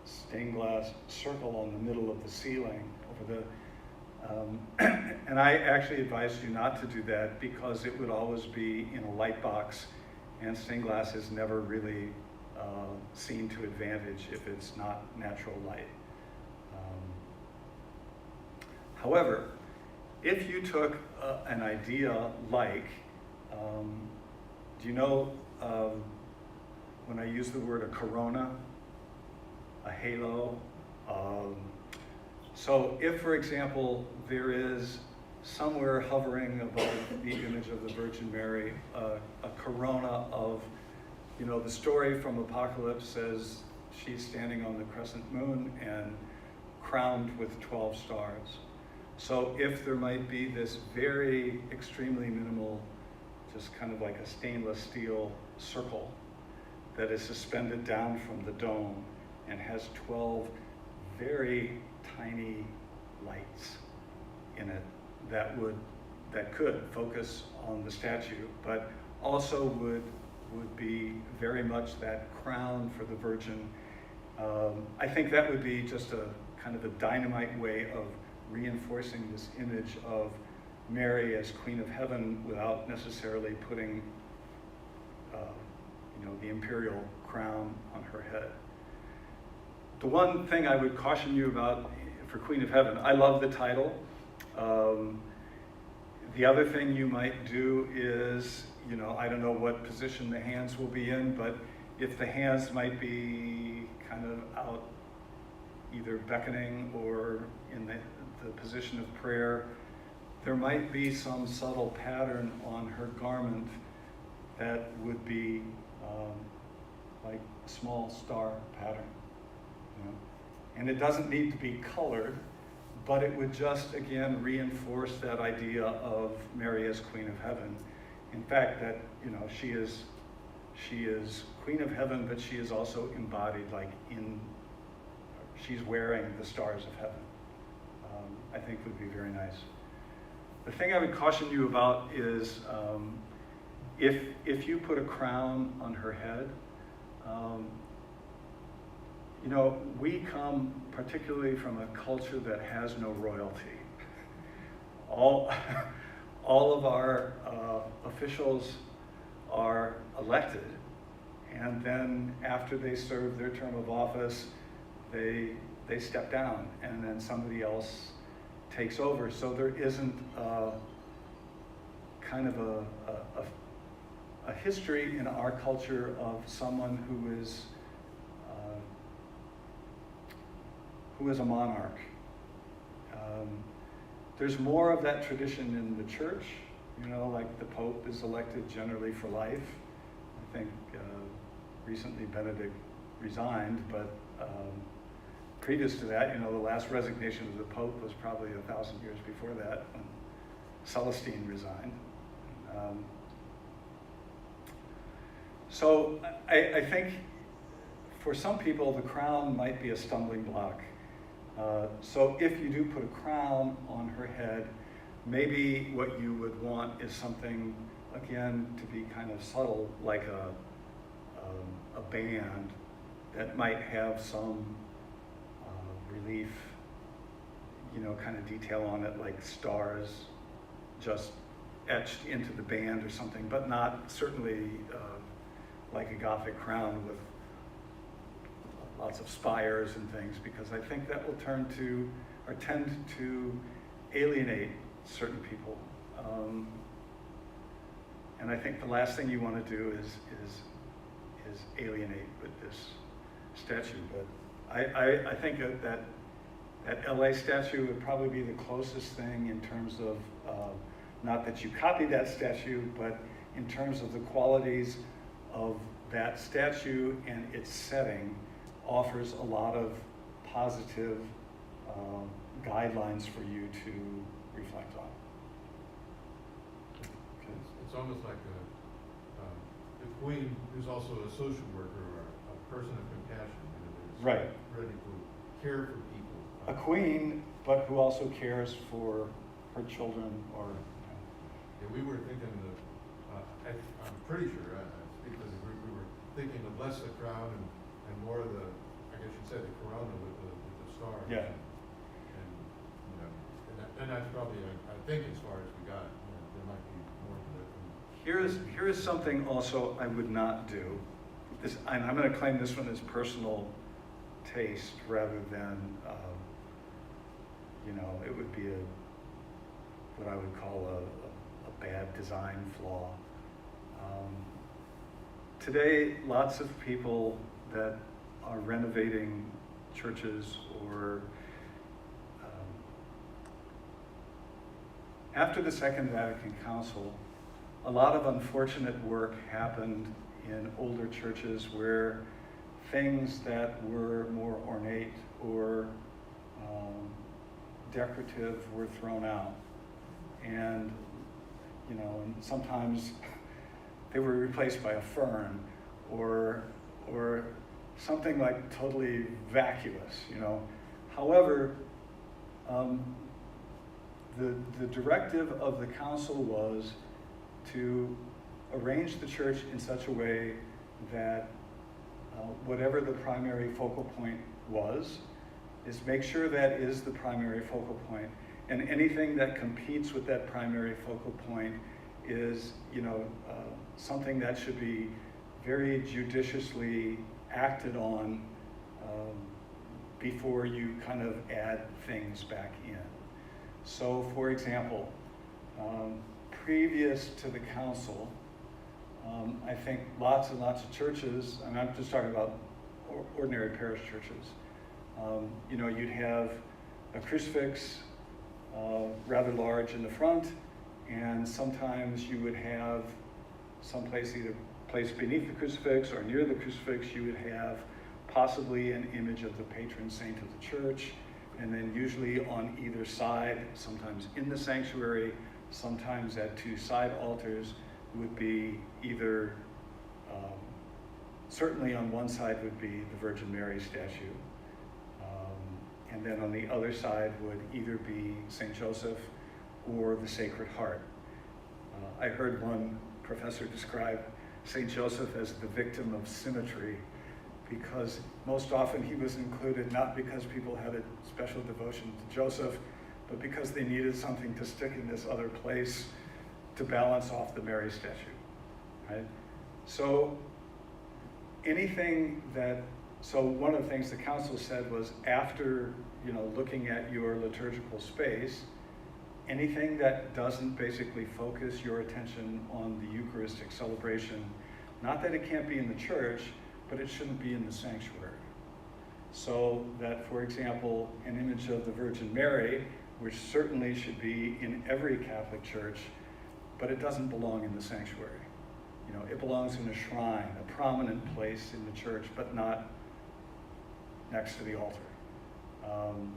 stained glass circle on the middle of the ceiling over the, and I actually advised you not to do that because it would always be in a light box, and stained glass is never really seen to advantage if it's not natural light. However, if you took an idea like, do you know when I use the word a corona, a halo? So if, for example, there is somewhere hovering above the image of the Virgin Mary, a corona of, the story from Apocalypse says she's standing on the crescent moon and crowned with 12 stars. So if there might be this very extremely minimal, just kind of like a stainless steel circle that is suspended down from the dome and has 12 very tiny lights in it that could focus on the statue, but also would be very much that crown for the Virgin, I think that would be just a kind of a dynamite way of reinforcing this image of Mary as Queen of Heaven without necessarily putting, the imperial crown on her head. The one thing I would caution you about for Queen of Heaven, I love the title. The other thing you might do is, I don't know what position the hands will be in, but if the hands might be kind of out either beckoning or in the position of prayer, there might be some subtle pattern on her garment that would be like a small star pattern. And it doesn't need to be colored, but it would just, again, reinforce that idea of Mary as Queen of Heaven. In fact, that, she is Queen of Heaven, but she is also embodied she's wearing the stars of heaven. I think would be very nice. The thing I would caution you about is if you put a crown on her head, we come particularly from a culture that has no royalty. All of our officials are elected, and then after they serve their term of office, they step down, and then somebody else takes over. So there isn't kind of a history in our culture of someone who is a monarch. There's more of that tradition in the church, like the Pope is elected generally for life. I think recently Benedict resigned, but previous to that, the last resignation of the Pope was probably 1,000 years before that, when Celestine resigned. So I think for some people, the crown might be a stumbling block. So if you do put a crown on her head, maybe what you would want is something, again, to be kind of subtle, like a band that might have some relief, kind of detail on it, like stars just etched into the band or something, but not certainly like a Gothic crown with lots of spires and things, because I think that will tend to alienate certain people. And I think the last thing you want to do is alienate with this statue. But I think that LA statue would probably be the closest thing in terms of, not that you copied that statue, but in terms of the qualities of that statue and its setting, offers a lot of positive guidelines for you to reflect on. Okay. It's almost like the queen who's also a social worker or a person of compassion, who's Right. ready to care for people. A queen, but who also cares for her children, or Yeah, we were thinking I'm pretty sure, I speak for the group, we were thinking of less the crown and more of the, I guess you said, the corona with the stars. Yeah. And that's probably, I think, as far as we got. There might be more to that. Here is something also I would not do. This, and I'm going to claim this one as personal taste rather than, it would be what I would call a bad design flaw. Today, lots of people that are renovating churches or after the Second Vatican Council, a lot of unfortunate work happened in older churches where things that were more ornate or decorative were thrown out. And, and sometimes they were replaced by a fern or something like totally vacuous, However, the directive of the council was to arrange the church in such a way that whatever the primary focal point was, is make sure that is the primary focal point. And anything that competes with that primary focal point is, something that should be very judiciously acted on before you kind of add things back in. So, for example, previous to the council, I think lots and lots of churches, and I'm just talking about ordinary parish churches, you'd have a crucifix rather large in the front, and sometimes you would have someplace either placed beneath the crucifix or near the crucifix, you would have possibly an image of the patron saint of the church, and then usually on either side, sometimes in the sanctuary, sometimes at two side altars, would be either, certainly on one side would be the Virgin Mary statue, and then on the other side would either be St. Joseph or the Sacred Heart. I heard one professor describe St. Joseph as the victim of symmetry, because most often he was included not because people had a special devotion to Joseph, but because they needed something to stick in this other place to balance off the Mary statue, right? So one of the things the council said was, after looking at your liturgical space, anything that doesn't basically focus your attention on the Eucharistic celebration, not that it can't be in the church, but it shouldn't be in the sanctuary. So that, for example, an image of the Virgin Mary, which certainly should be in every Catholic church, but it doesn't belong in the sanctuary. It belongs in a shrine, a prominent place in the church, but not next to the altar.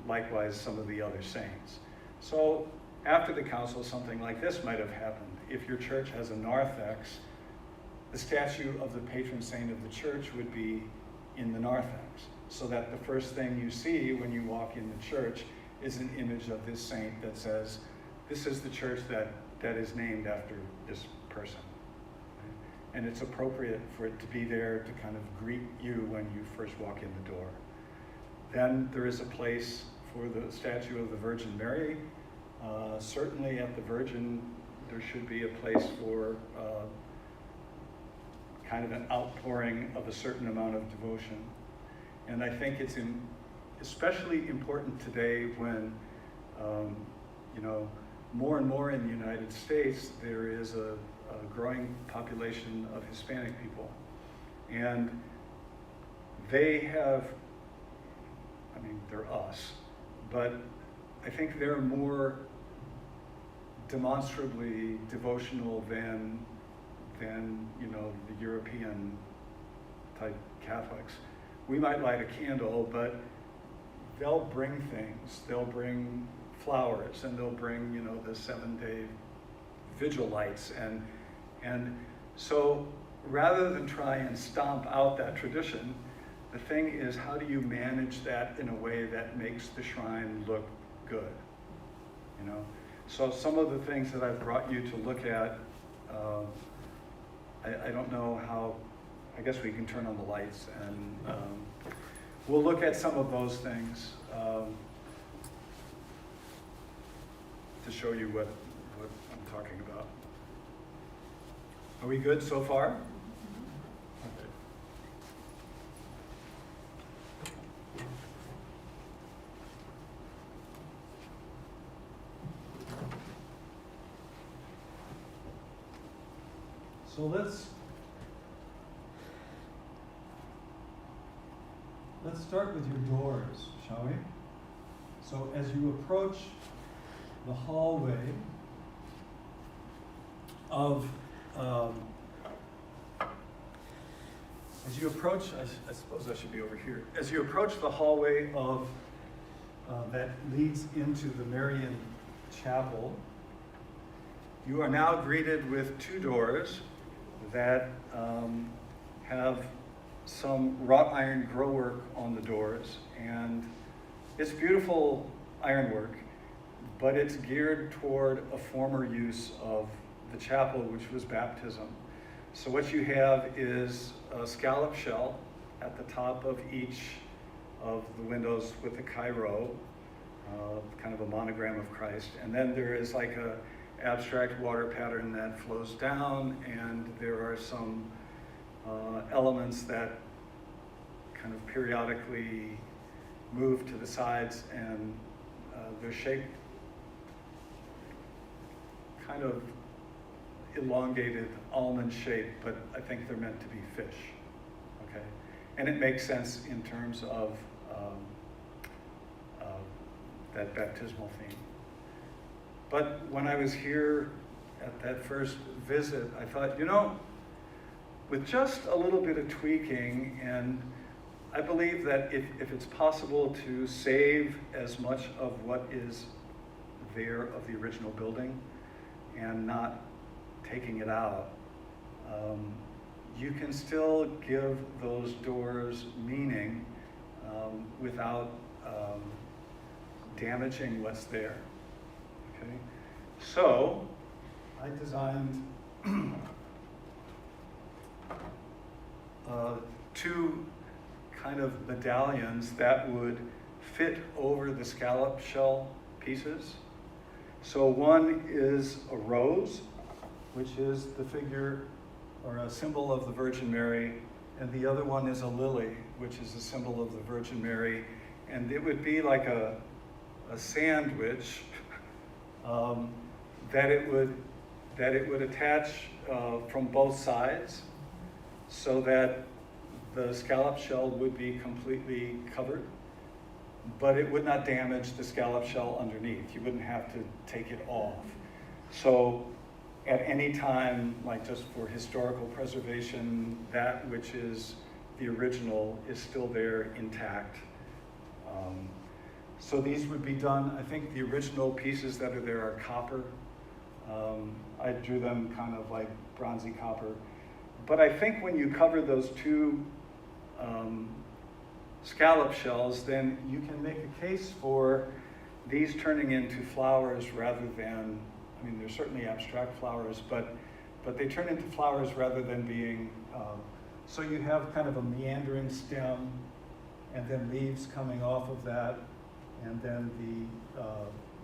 Likewise, some of the other saints. So after the council, something like this might have happened. If your church has a narthex, the statue of the patron saint of the church would be in the narthex, so that the first thing you see when you walk in the church is an image of this saint that says, this is the church that is named after this person. And it's appropriate for it to be there to kind of greet you when you first walk in the door. Then there is a place for the statue of the Virgin Mary. Certainly at the Virgin, there should be a place for kind of an outpouring of a certain amount of devotion. And I think it's especially important today when, more and more in the United States, there is a growing population of Hispanic people. And they're us, but I think they're more demonstrably devotional than the European type Catholics. We might light a candle, but they'll bring things. They'll bring flowers, and they'll bring the 7-day vigil lights, and so rather than try and stomp out that tradition, the thing is, how do you manage that in a way that makes the shrine look good? So some of the things that I've brought you to look at, I don't know how. I guess we can turn on the lights, and we'll look at some of those things to show you what I'm talking about. Are we good so far? Okay. So let's start with your doors, shall we? So as you approach the hallway of, as you approach, I suppose I should be over here. As you approach the hallway of that leads into the Marian Chapel, you are now greeted with two doors that have some wrought iron grillwork on the doors, and it's beautiful ironwork, but it's geared toward a former use of the chapel, which was baptism. So what you have is a scallop shell at the top of each of the windows with a Chi-Rho, kind of a monogram of Christ. And then there is like a abstract water pattern that flows down, and there are some elements that kind of periodically move to the sides, and they're shaped kind of elongated almond shape, but I think they're meant to be fish, okay? And it makes sense in terms of that baptismal theme. But when I was here at that first visit, I thought, you know, with just a little bit of tweaking, and I believe that if it's possible to save as much of what is there of the original building and not taking it out, you can still give those doors meaning without damaging what's there. Okay, so I designed two kind of medallions that would fit over the scallop shell pieces. So one is a rose, which is the figure or a symbol of the Virgin Mary, and the other one is a lily, which is a symbol of the Virgin Mary. And it would be like a sandwich that it would attach from both sides, so that the scallop shell would be completely covered, but it would not damage the scallop shell underneath. You wouldn't have to take it off. So at any time, like just for historical preservation, that which is the original is still there intact. So these would be done, I think the original pieces that are there are copper. I drew them kind of like bronzy copper. But I think when you cover those two scallop shells, then you can make a case for these turning into flowers rather than, I mean, they're certainly abstract flowers, but they turn into flowers rather than being, so you have kind of a meandering stem, and then leaves coming off of that, and then the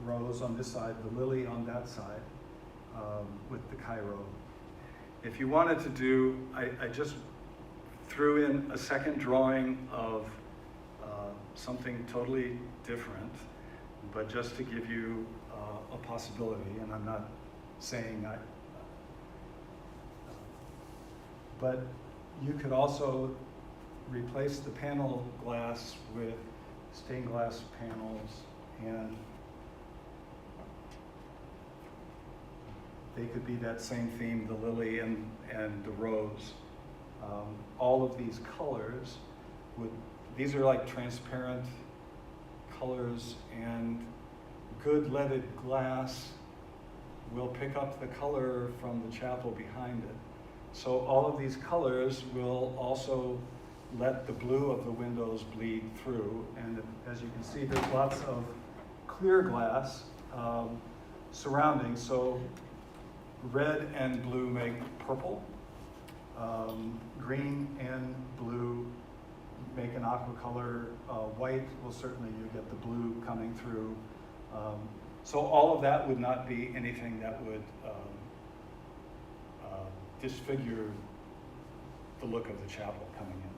rose on this side, the lily on that side, with the Chi-Rho. If you wanted to do, I just threw in a second drawing of something totally different, but just to give you a possibility, and I'm not saying but you could also replace the panel glass with stained glass panels, and they could be that same theme, the lily and the rose. All of these colors these are like transparent colors, and good leaded glass will pick up the color from the chapel behind it. So all of these colors will also let the blue of the windows bleed through. And as you can see, there's lots of clear glass surrounding. So red and blue make purple. Green and blue make an aqua color. White will certainly, you get the blue coming through. So all of that would not be anything that would disfigure the look of the chapel coming in.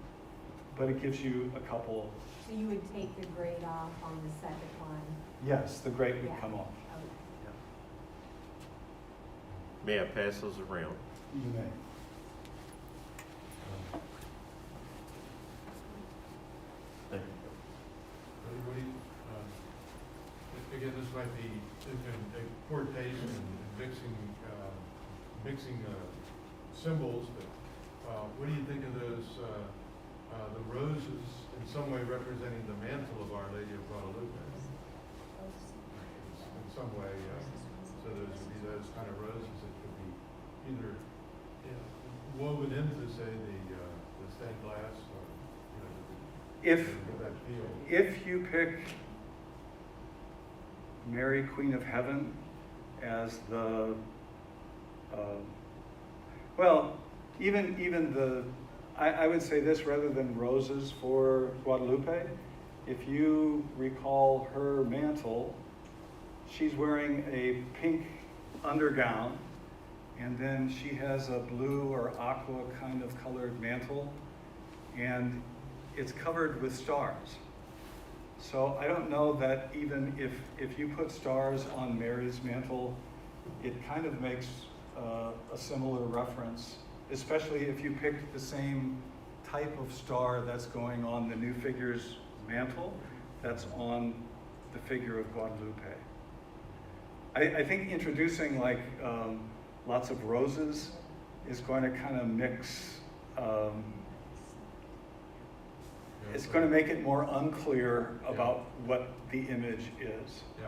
But it gives you a couple. So you would take the grate off on the second one? Yes, the grate would Yeah. come off. Okay. May I pass those around? You may. Thank you. Everybody, again, this might be a poor taste and mixing symbols, but what do you think of those, the roses in some way representing the mantle of Our Lady of Guadalupe? In some way, so those would be those kind of roses that could be either woven into, say, the stained glass, or If that feel. If you pick Mary, Queen of Heaven, as the well, even the I would say this rather than roses for Guadalupe. If you recall her mantle, she's wearing a pink undergown, and then she has a blue or aqua kind of colored mantle, and it's covered with stars. So I don't know that even if you put stars on Mary's mantle, it kind of makes a similar reference, especially if you picked the same type of star that's going on the new figure's mantle, that's on the figure of Guadalupe. I think introducing like lots of roses is going to kind of mix, it's going to make it more unclear about what the image is. Yeah.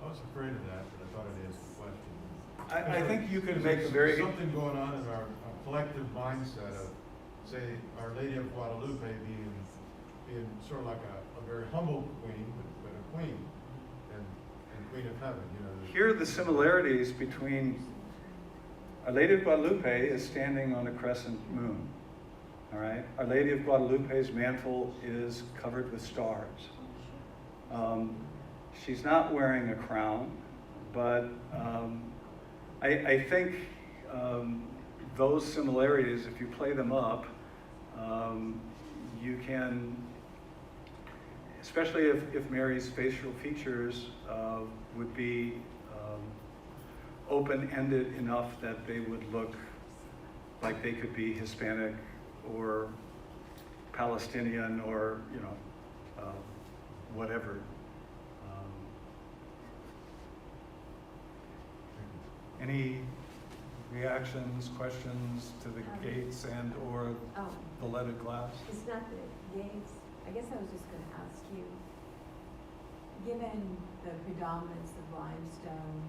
I was afraid of that, but I thought it answered the question. I think you could There's make a very... something going on in our collective mindset of, say, Our Lady of Guadalupe being sort of like a very humble queen, but a queen, and Queen of Heaven, you know. Here are the similarities between Our Lady of Guadalupe is standing on a crescent moon. All right? Our Lady of Guadalupe's mantle is covered with stars. She's not wearing a crown, but I think those similarities, if you play them up, you can, especially if Mary's facial features would be open-ended enough that they would look like they could be Hispanic or Palestinian or, you know, whatever. Any reactions, questions to the gates and or the leaded glass? It's not the gates. I guess I was just going to ask you, given the predominance of limestone,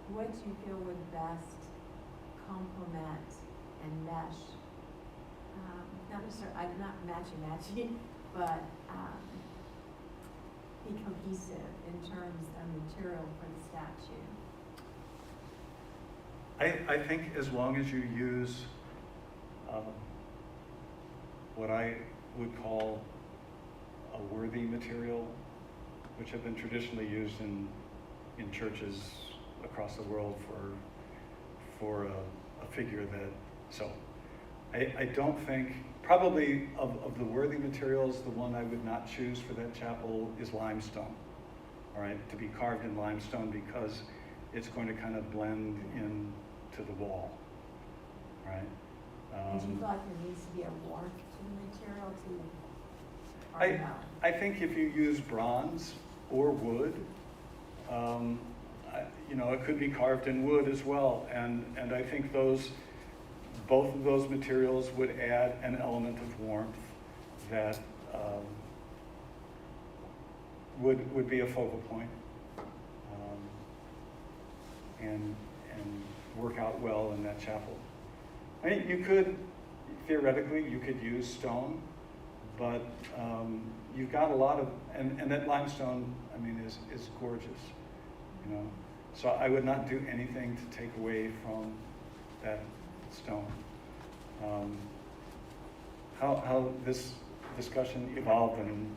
what do you feel would best complement and mesh? Not necessarily, not matchy-matchy, but be cohesive in terms of material for the statue? I think as long as you use what I would call a worthy material, which have been traditionally used in churches across the world for a figure that, so I don't think, probably of the worthy materials, the one I would not choose for that chapel is limestone, all right, to be carved in limestone because it's going to kind of blend into the wall, right? And do you feel like there needs to be a warmth to the material to? I think if you use bronze or wood, you know, it could be carved in wood as well, and I think both of those materials would add an element of warmth that would be a focal point and work out well in that chapel. I mean, you could, theoretically, you could use stone, but you've got a lot of, and that limestone, I mean, is gorgeous, you know. So I would not do anything to take away from that stone. How this discussion evolved and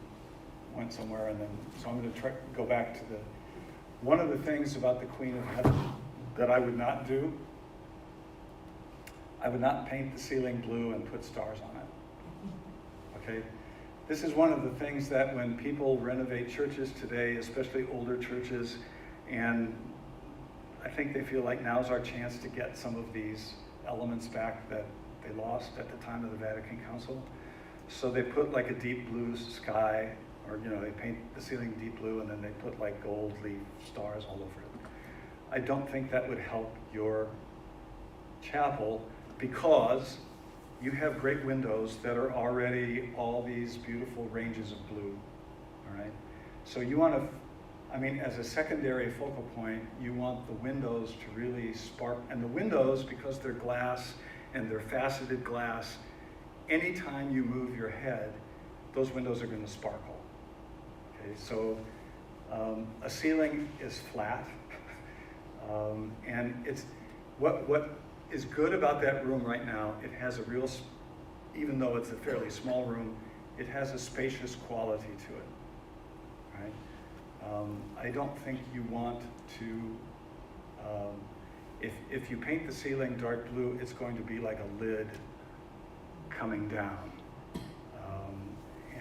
went somewhere, and then, so I'm going to go back to one of the things about the Queen of Heaven that I would not do. I would not paint the ceiling blue and put stars on it. Okay? This is one of the things that when people renovate churches today, especially older churches, and I think they feel like now's our chance to get some of these elements back that they lost at the time of the Vatican Council. So they put like a deep blue sky, or, you know, they paint the ceiling deep blue and then they put like gold leaf stars all over it. I don't think that would help your chapel because you have great windows that are already all these beautiful ranges of blue, all right? So you want to, I mean, as a secondary focal point, you want the windows to really spark, and the windows, because they're glass and they're faceted glass, anytime you move your head, those windows are going to sparkle. Okay, so a ceiling is flat, and it's what is good about that room right now, it has a real, even though it's a fairly small room, it has a spacious quality to it, right? I don't think you want to, if you paint the ceiling dark blue, it's going to be like a lid coming down.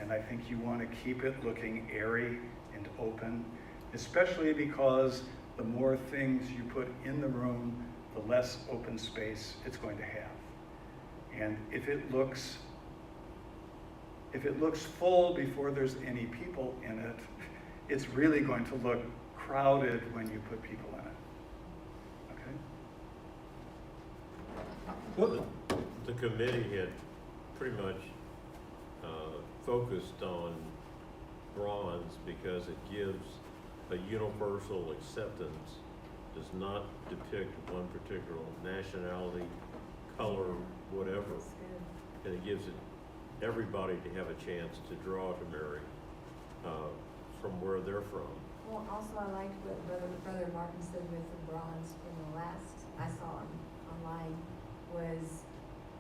And I think you want to keep it looking airy and open, especially because the more things you put in the room, the less open space it's going to have. And if it looks full before there's any people in it, it's really going to look crowded when you put people in it. Okay? The committee had pretty much focused on bronze because it gives a universal acceptance, does not depict one particular nationality, color, whatever. That's good. And it gives it everybody to have a chance to draw to Mary from where they're from. Well, also I liked what Brother Martin said with the bronze in the last I saw online was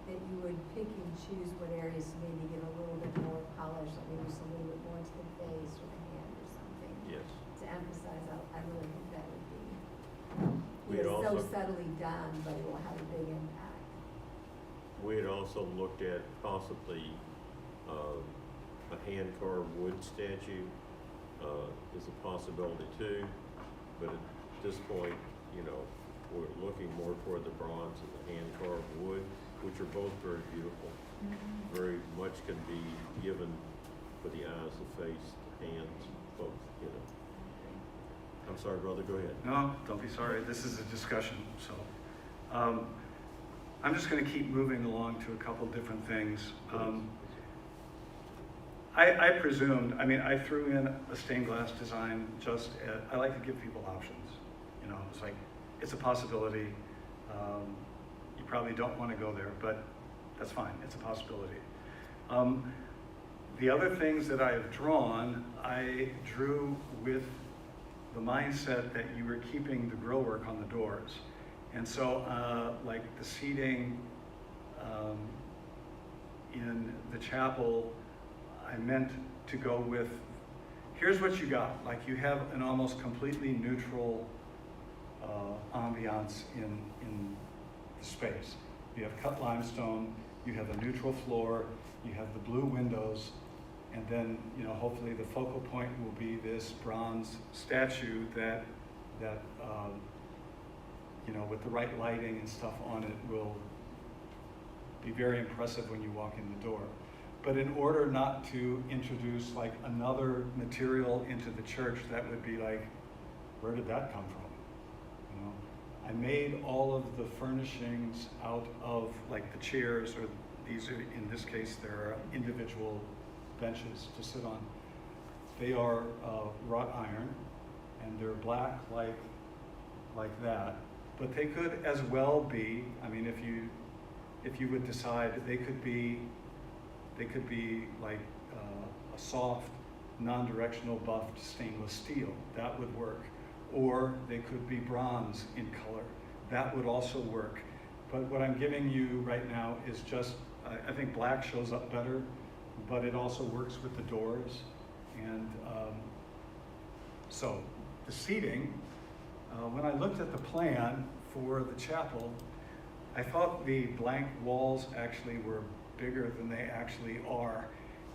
that you would pick and choose what areas to maybe give a little bit more polish, or maybe just a little bit more to the face or the hand or something. Yes. To emphasize, I really think that would be, We had so also- subtly done, but it will have a big impact. We had also looked at possibly a hand-carved wood statue is a possibility too, but at this point, you know, we're looking more toward the bronze and the hand-carved wood, which are both very beautiful. Very much can be given with the eyes, the face, the hands, both, you know. I'm sorry, brother, go ahead. No, don't be sorry. This is a discussion, so. I'm just going to keep moving along to a couple different things. I presumed, I mean, I threw in a stained glass design just at, I like to give people options. You know, it's like, it's a possibility. You probably don't want to go there, but that's fine. It's a possibility. The other things that I have drawn, I drew with the mindset that you were keeping the grill work on the doors. And so, like the seating in the chapel, I meant to go with, here's what you got. Like you have an almost completely neutral ambiance in the space. You have cut limestone, you have a neutral floor, you have the blue windows, and then, you know, hopefully the focal point will be this bronze statue that you know, with the right lighting and stuff on it will be very impressive when you walk in the door. But in order not to introduce like another material into the church, that would be like, where did that come from? You know, I made all of the furnishings out of like the chairs, or these are, in this case, there are individual benches to sit on. They are wrought iron, and they're black like that. But they could as well be, I mean, if you would decide, they could be like a soft, non-directional buffed stainless steel. That would work. Or they could be bronze in color. That would also work. But what I'm giving you right now is just, I think black shows up better, but it also works with the doors. And so the seating, when I looked at the plan for the chapel, I thought the blank walls actually were bigger than they actually are.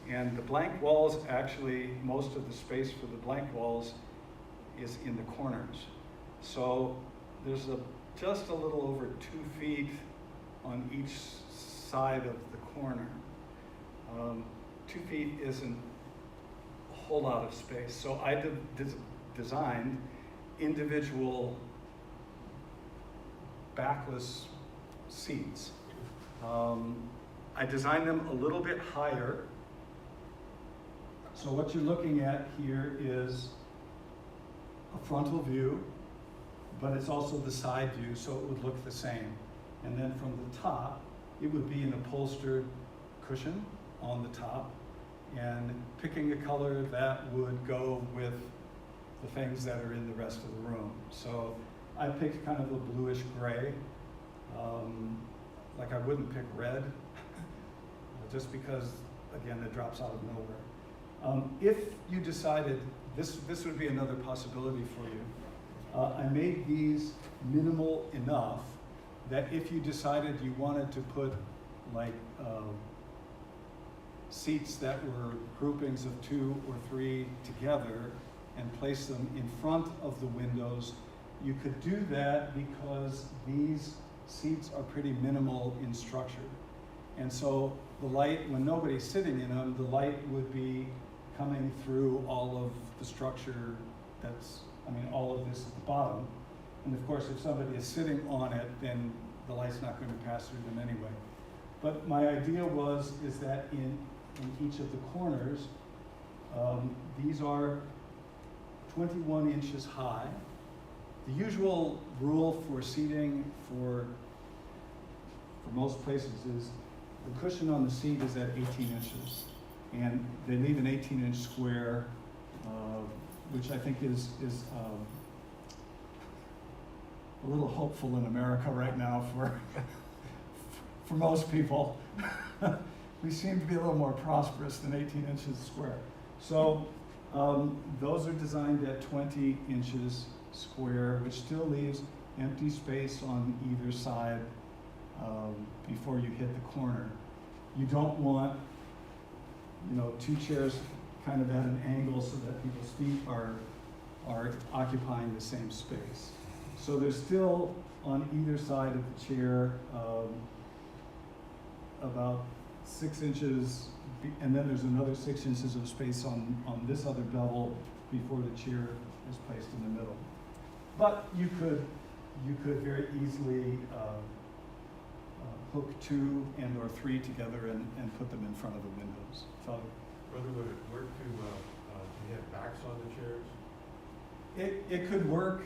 And the blank walls actually, most of the space for the blank walls is in the corners. So there's just a little over 2 feet on each side of the corner. 2 feet isn't a whole lot of space. So I designed individual backless seats. I designed them a little bit higher. So what you're looking at here is a frontal view, but it's also the side view, so it would look the same. And then from the top, it would be an upholstered cushion on the top, and picking a color that would go with the things that are in the rest of the room. So I picked kind of a bluish gray, Like I wouldn't pick red, just because, again, it drops out of nowhere. If you decided, this would be another possibility for you. I made these minimal enough that if you decided you wanted to put like seats that were groupings of 2 or 3 together and place them in front of the windows, you could do that because these seats are pretty minimal in structure. And so the light, when nobody's sitting in them, the light would be coming through all of the structure all of this at the bottom. And of course, if somebody is sitting on it, then the light's not going to pass through them anyway. But my idea is that in each of the corners, these are 21 inches high. The usual rule for seating for most places is the cushion on the seat is at 18 inches. And they leave an 18-inch square, which I think is a little hopeful in America right now for most people. We seem to be a little more prosperous than 18 inches square. So those are designed at 20 inches square, which still leaves empty space on either side before you hit the corner. You don't want, 2 chairs kind of at an angle so that people's feet are occupying the same space. So there's still on either side of the chair about 6 inches, and then there's another 6 inches of space on this other bevel before the chair is placed in the middle. But you could very easily hook 2 and or 3 together and put them in front of the windows. So, Brother, would it work to have backs on the chairs? it could work.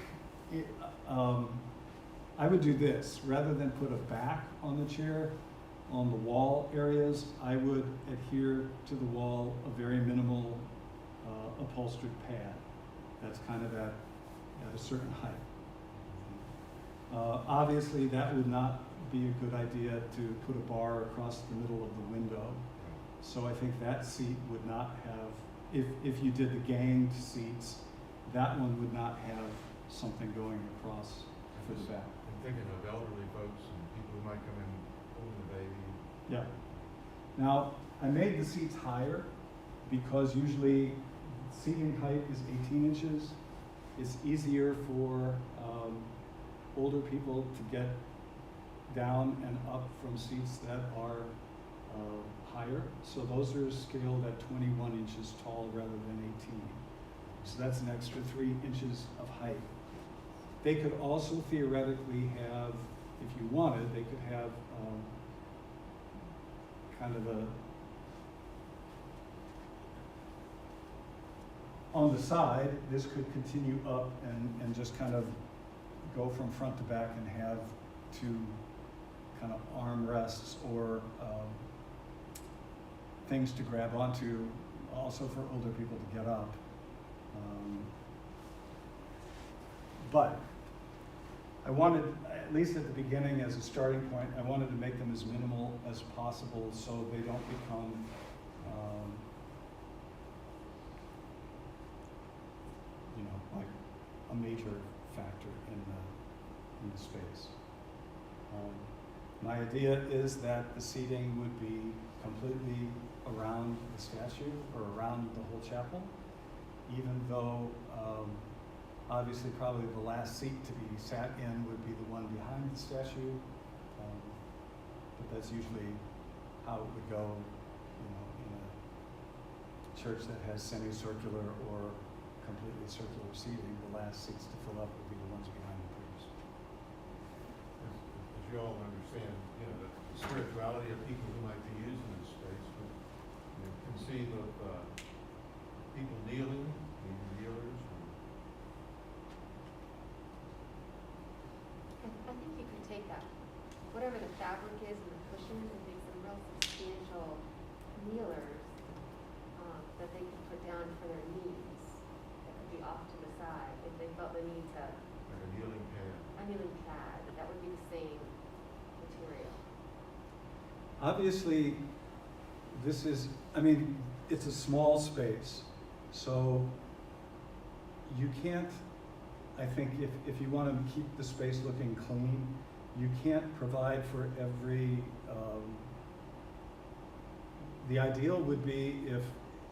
I would do this. Rather than put a back on the chair, on the wall areas, I would adhere to the wall a very minimal upholstered pad that's kind of at a certain height. Obviously, that would not be a good idea to put a bar across the middle of the window. So I think that seat would not have, if you did the ganged seats, that one would not have something going across for the back. I'm thinking of elderly folks and people who might come in holding the baby. Yeah. Now, I made the seats higher because usually seating height is 18 inches. It's easier for older people to get down and up from seats that are higher. So those are scaled at 21 inches tall rather than 18. So that's an extra 3 inches of height. They could also theoretically have, if you wanted, they could have kind of on the side, this could continue up and just kind of go from front to back and have 2 kind of arm rests or things to grab onto, also for older people to get up. But I wanted, at least at the beginning as a starting point, I wanted to make them as minimal as possible so they don't become like a major factor in the space. My idea is that the seating would be completely around the statue or around the whole chapel, even though obviously probably the last seat to be sat in would be the one behind the statue, but that's usually how it would go, in a church that has semicircular or completely circular seating. The last seats to fill up would be the ones behind the priest. As you all understand, the spirituality of people who might be using this space, but conceive of people kneeling, being kneelers. I think you could take that, whatever the fabric is and the cushion, and make some real substantial kneelers that they could put down for their knees. That could be off to the side if they felt the need to. Like a kneeling pad. A kneeling pad, that would be the same obviously, this is, I mean, it's a small space, so you can't, I think if you want to keep the space looking clean, you can't provide for every, the ideal would be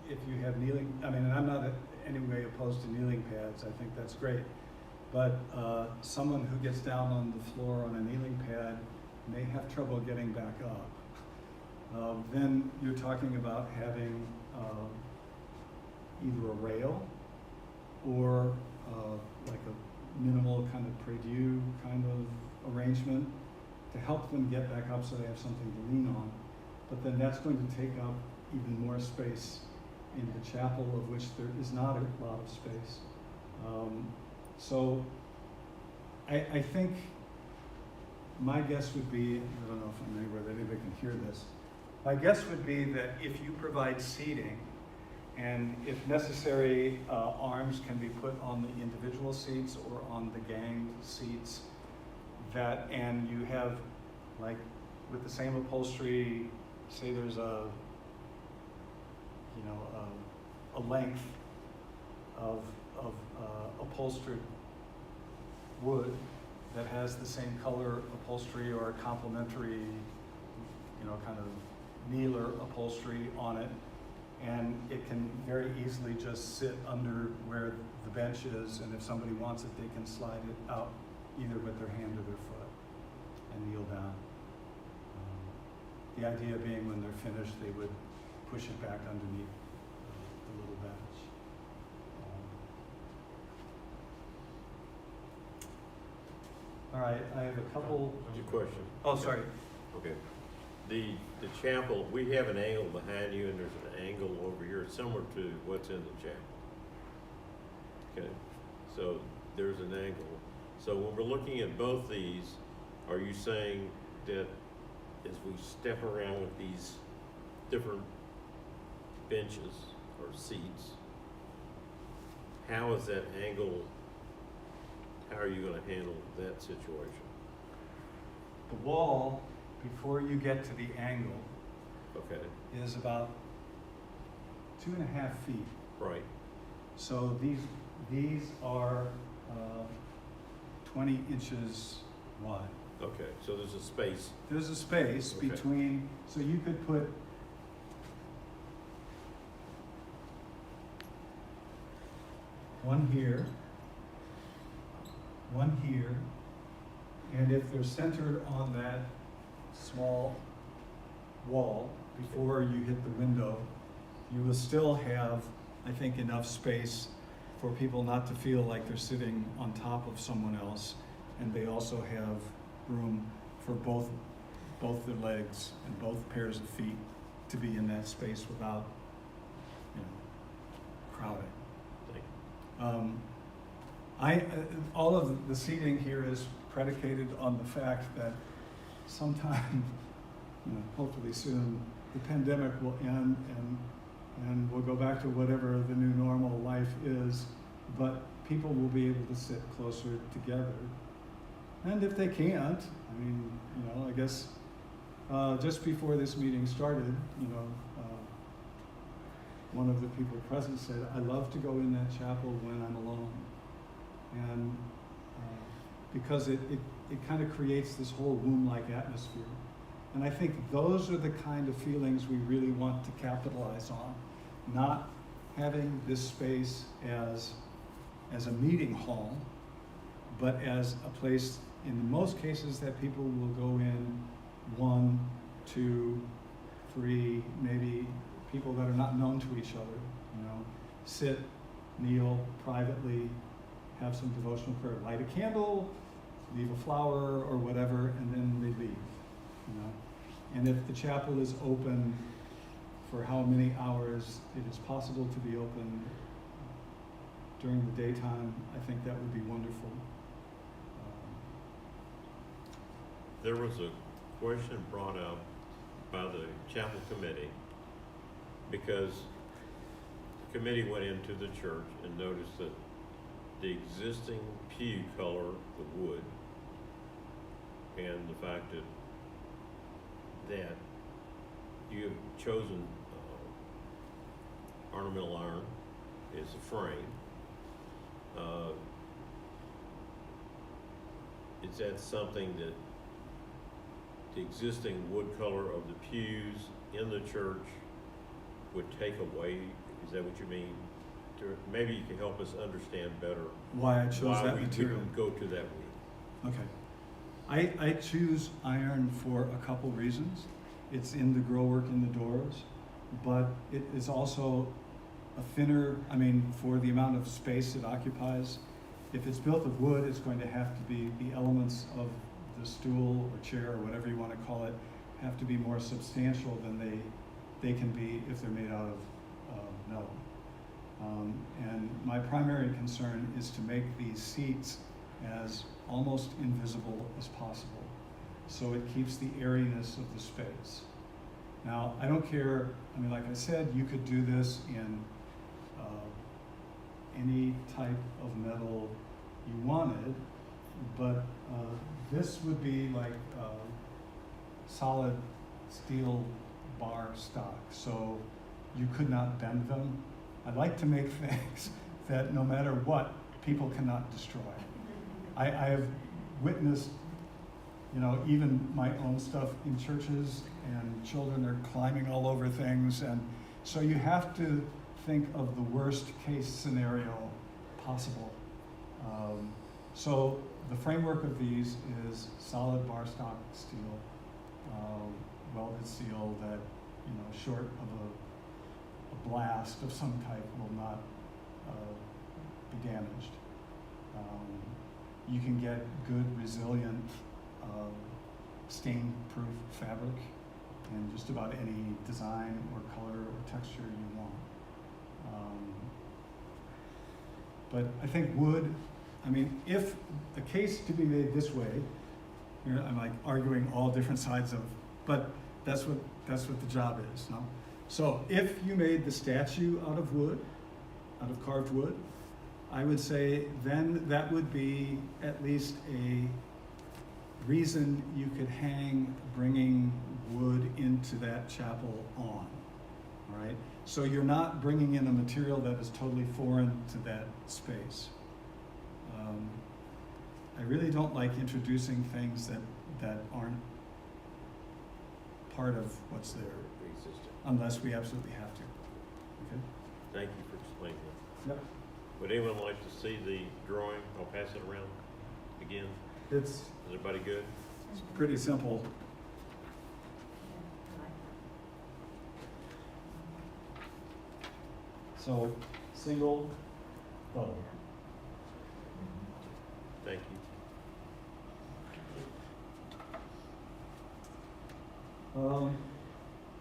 if you have kneeling, I mean, and I'm not in any way opposed to kneeling pads, I think that's great. But someone who gets down on the floor on a kneeling pad may have trouble getting back up. Then you're talking about having either a rail or like a minimal kind of prie-dieu kind of arrangement to help them get back up so they have something to lean on. But then that's going to take up even more space in the chapel, of which there is not a lot of space. So I think my guess would be, I don't know if I'm anywhere that anybody can hear this, my guess would be that if you provide seating, and if necessary, arms can be put on the individual seats or on the ganged seats, that, and you have, like, with the same upholstery, say there's a, you know, a length of upholstered wood that has the same color upholstery or a complementary, you know, kind of kneeler upholstery on it, and it can very easily just sit under where the bench is, and if somebody wants it, they can slide it out either with their hand or their foot and kneel down. The idea being when they're finished, they would push it back underneath the little bench. All right, I have a couple. Your question. Oh, sorry. Okay. The chapel, we have an angle behind you and there's an angle over here similar to what's in the chapel. Okay, so there's an angle. So when we're looking at both these, are you saying that as we step around with these different benches or seats, how is that angle, how are you going to handle that situation? The wall, before you get to the angle, Okay, is about 2.5 feet. right, So these are 20 inches wide. okay, so there's a space, There's a space Okay. between, so you could put one here, and if they're centered on that small wall before you hit the window, you will still have, I think, enough space for people not to feel like they're sitting on top of someone else, and they also have room for both their legs and both pairs of feet to be in that space without, you know, crowding. thank you. All of the seating here is predicated on the fact that sometime, you know, hopefully soon, the pandemic will end and we'll go back to whatever the new normal life is, but people will be able to sit closer together. And if they can't, I mean, you know, I guess just before this meeting started, you know, one of the people present said, I love to go in that chapel when I'm alone. And because it kind of creates this whole womb-like atmosphere. And I think those are the kind of feelings we really want to capitalize on. Not having this space as a meeting hall, but as a place, in most cases, that people will go in 1, 2, 3, maybe people that are not known to each other, you know, sit, kneel privately, have some devotional prayer, light a candle, leave a flower or whatever, and then they leave, you know. And if the chapel is open for how many hours it is possible to be open during the daytime, I think that would be wonderful. There was a question brought up by the chapel committee because the committee went into the church and noticed that the existing pew color, the wood, and the fact that you have chosen ornamental iron as a frame. Is that something that the existing wood color of the pews in the church would take away? Is that what you mean? Maybe you can help us understand better Why I chose that why we material. didn't go to that wood. Okay. I choose iron for a couple reasons. It's in the grillwork in the doors, but it is also a thinner, for the amount of space it occupies. If it's built of wood, it's going to have to be, the elements of the stool or chair or whatever you want to call it, have to be more substantial than they can be if they're made out of metal. And my primary concern is to make these seats as almost invisible as possible, so it keeps the airiness of the space. Now, I don't care, like I said, you could do this in any type of metal you wanted, but this would be like solid steel bar stock, so you could not bend them. I like to make things that no matter what, people cannot destroy. I have witnessed, even my own stuff in churches, and children are climbing all over things, and so you have to think of the worst case scenario possible. So the framework of these is solid bar stock steel, welded steel that, short of a blast of some type will not be damaged. You can get good, resilient, stain-proof fabric in just about any design or color or texture you want. But I think wood, if the case to be made this way, I'm like arguing all different sides of, but that's what the job is, no? So if you made the statue out of wood, out of carved wood, I would say then that would be at least a reason you could hang bringing wood into that chapel on, all right? So you're not bringing in a material that is totally foreign to that space. I really don't like introducing things that aren't part of what's there, Existing. unless we absolutely have to. Okay? Thank you for explaining that. Yep. Would anyone like to see the drawing? I'll pass it around again. It's Is everybody good? pretty simple. So, single, double. Thank you.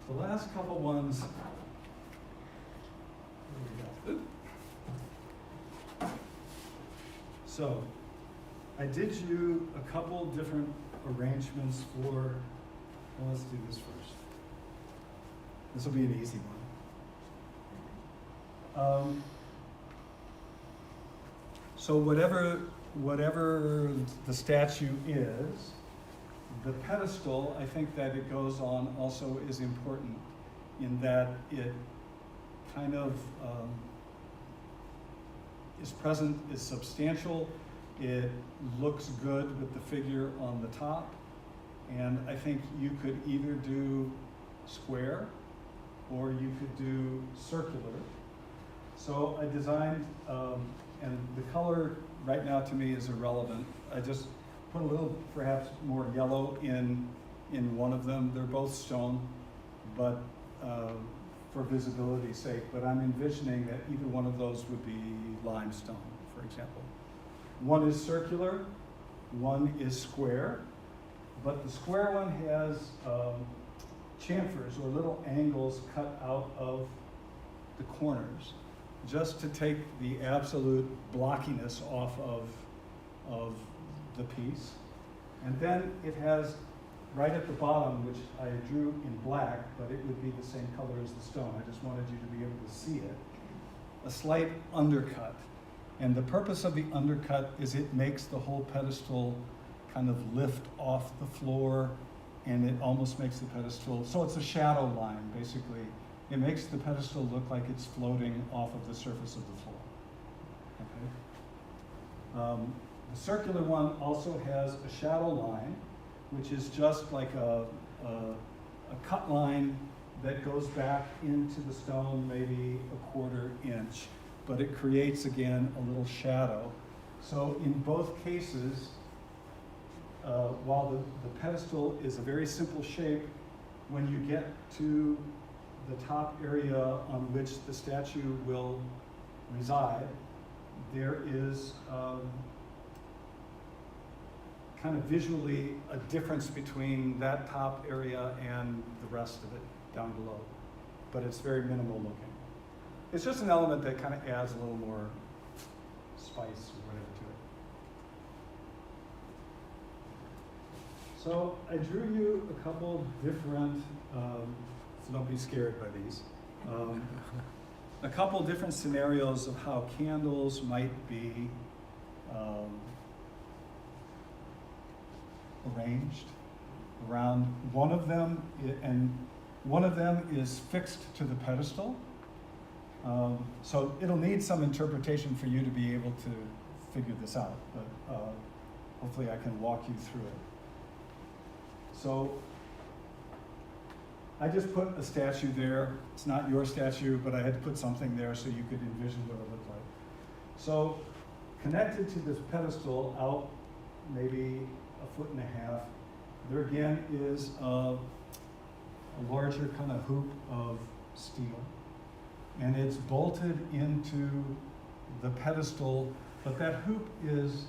The last couple ones. So, I did you a couple different arrangements for, well, let's do this first. This will be an easy one. So whatever the statue is, the pedestal, I think that it goes on also is important in that it kind of is present, is substantial, it looks good with the figure on the top, and I think you could either do square or you could do circular. So I designed, and the color right now to me is irrelevant. I just put a little, perhaps more yellow in one of them. They're both stone, but for visibility's sake. But I'm envisioning that either one of those would be limestone, for example. One is circular, one is square, but the square one has chamfers or little angles cut out of the corners, just to take the absolute blockiness off of the piece. And then it has, right at the bottom, which I drew in black, but it would be the same color as the stone, I just wanted you to be able to see it, a slight undercut. And the purpose of the undercut is it makes the whole pedestal kind of lift off the floor and it almost makes the pedestal, so it's a shadow line, basically. It makes the pedestal look like it's floating off of the surface of the floor. Okay? The circular one also has a shadow line, which is just like a cut line that goes back into the stone maybe a 1/4 inch, but it creates again a little shadow. So in both cases, while the pedestal is a very simple shape, when you get to the top area on which the statue will reside, there is kind of visually a difference between that top area and the rest of it down below. But it's very minimal looking. It's just an element that kind of adds a little more spice or whatever to it. So I drew you a couple different, so don't be scared by these, a couple different scenarios of how candles might be arranged around one of them, and one of them is fixed to the pedestal. So it'll need some interpretation for you to be able to figure this out, but hopefully I can walk you through it. So I just put a statue there. It's not your statue, but I had to put something there so you could envision what it looked like. So connected to this pedestal out maybe 1.5 feet, there again is a larger kind of hoop of steel. And it's bolted into the pedestal, but that hoop is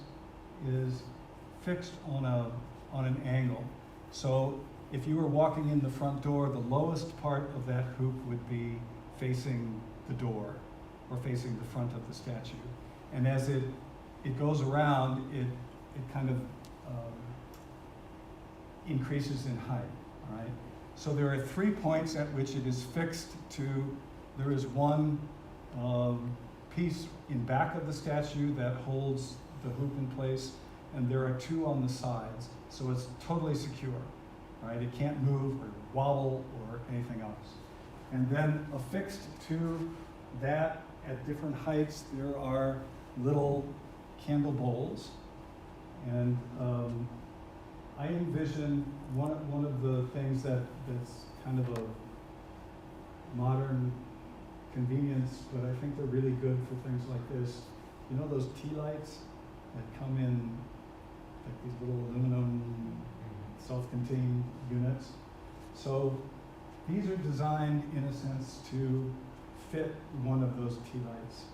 fixed on an angle. So if you were walking in the front door, the lowest part of that hoop would be facing the door or facing the front of the statue. And as it goes around, it kind of increases in height, all right? So there are 3 points at which it is fixed to. There is one piece in back of the statue that holds the hoop in place, and there are 2 on the sides, so it's totally secure, right? It can't move or wobble or anything else. And then affixed to that at different heights, there are little candle bowls, and I envision one of the things that's kind of a modern convenience, but I think they're really good for things like this. You know those tea lights that come in like these little aluminum self-contained units? So these are designed in a sense to fit one of those tea lights.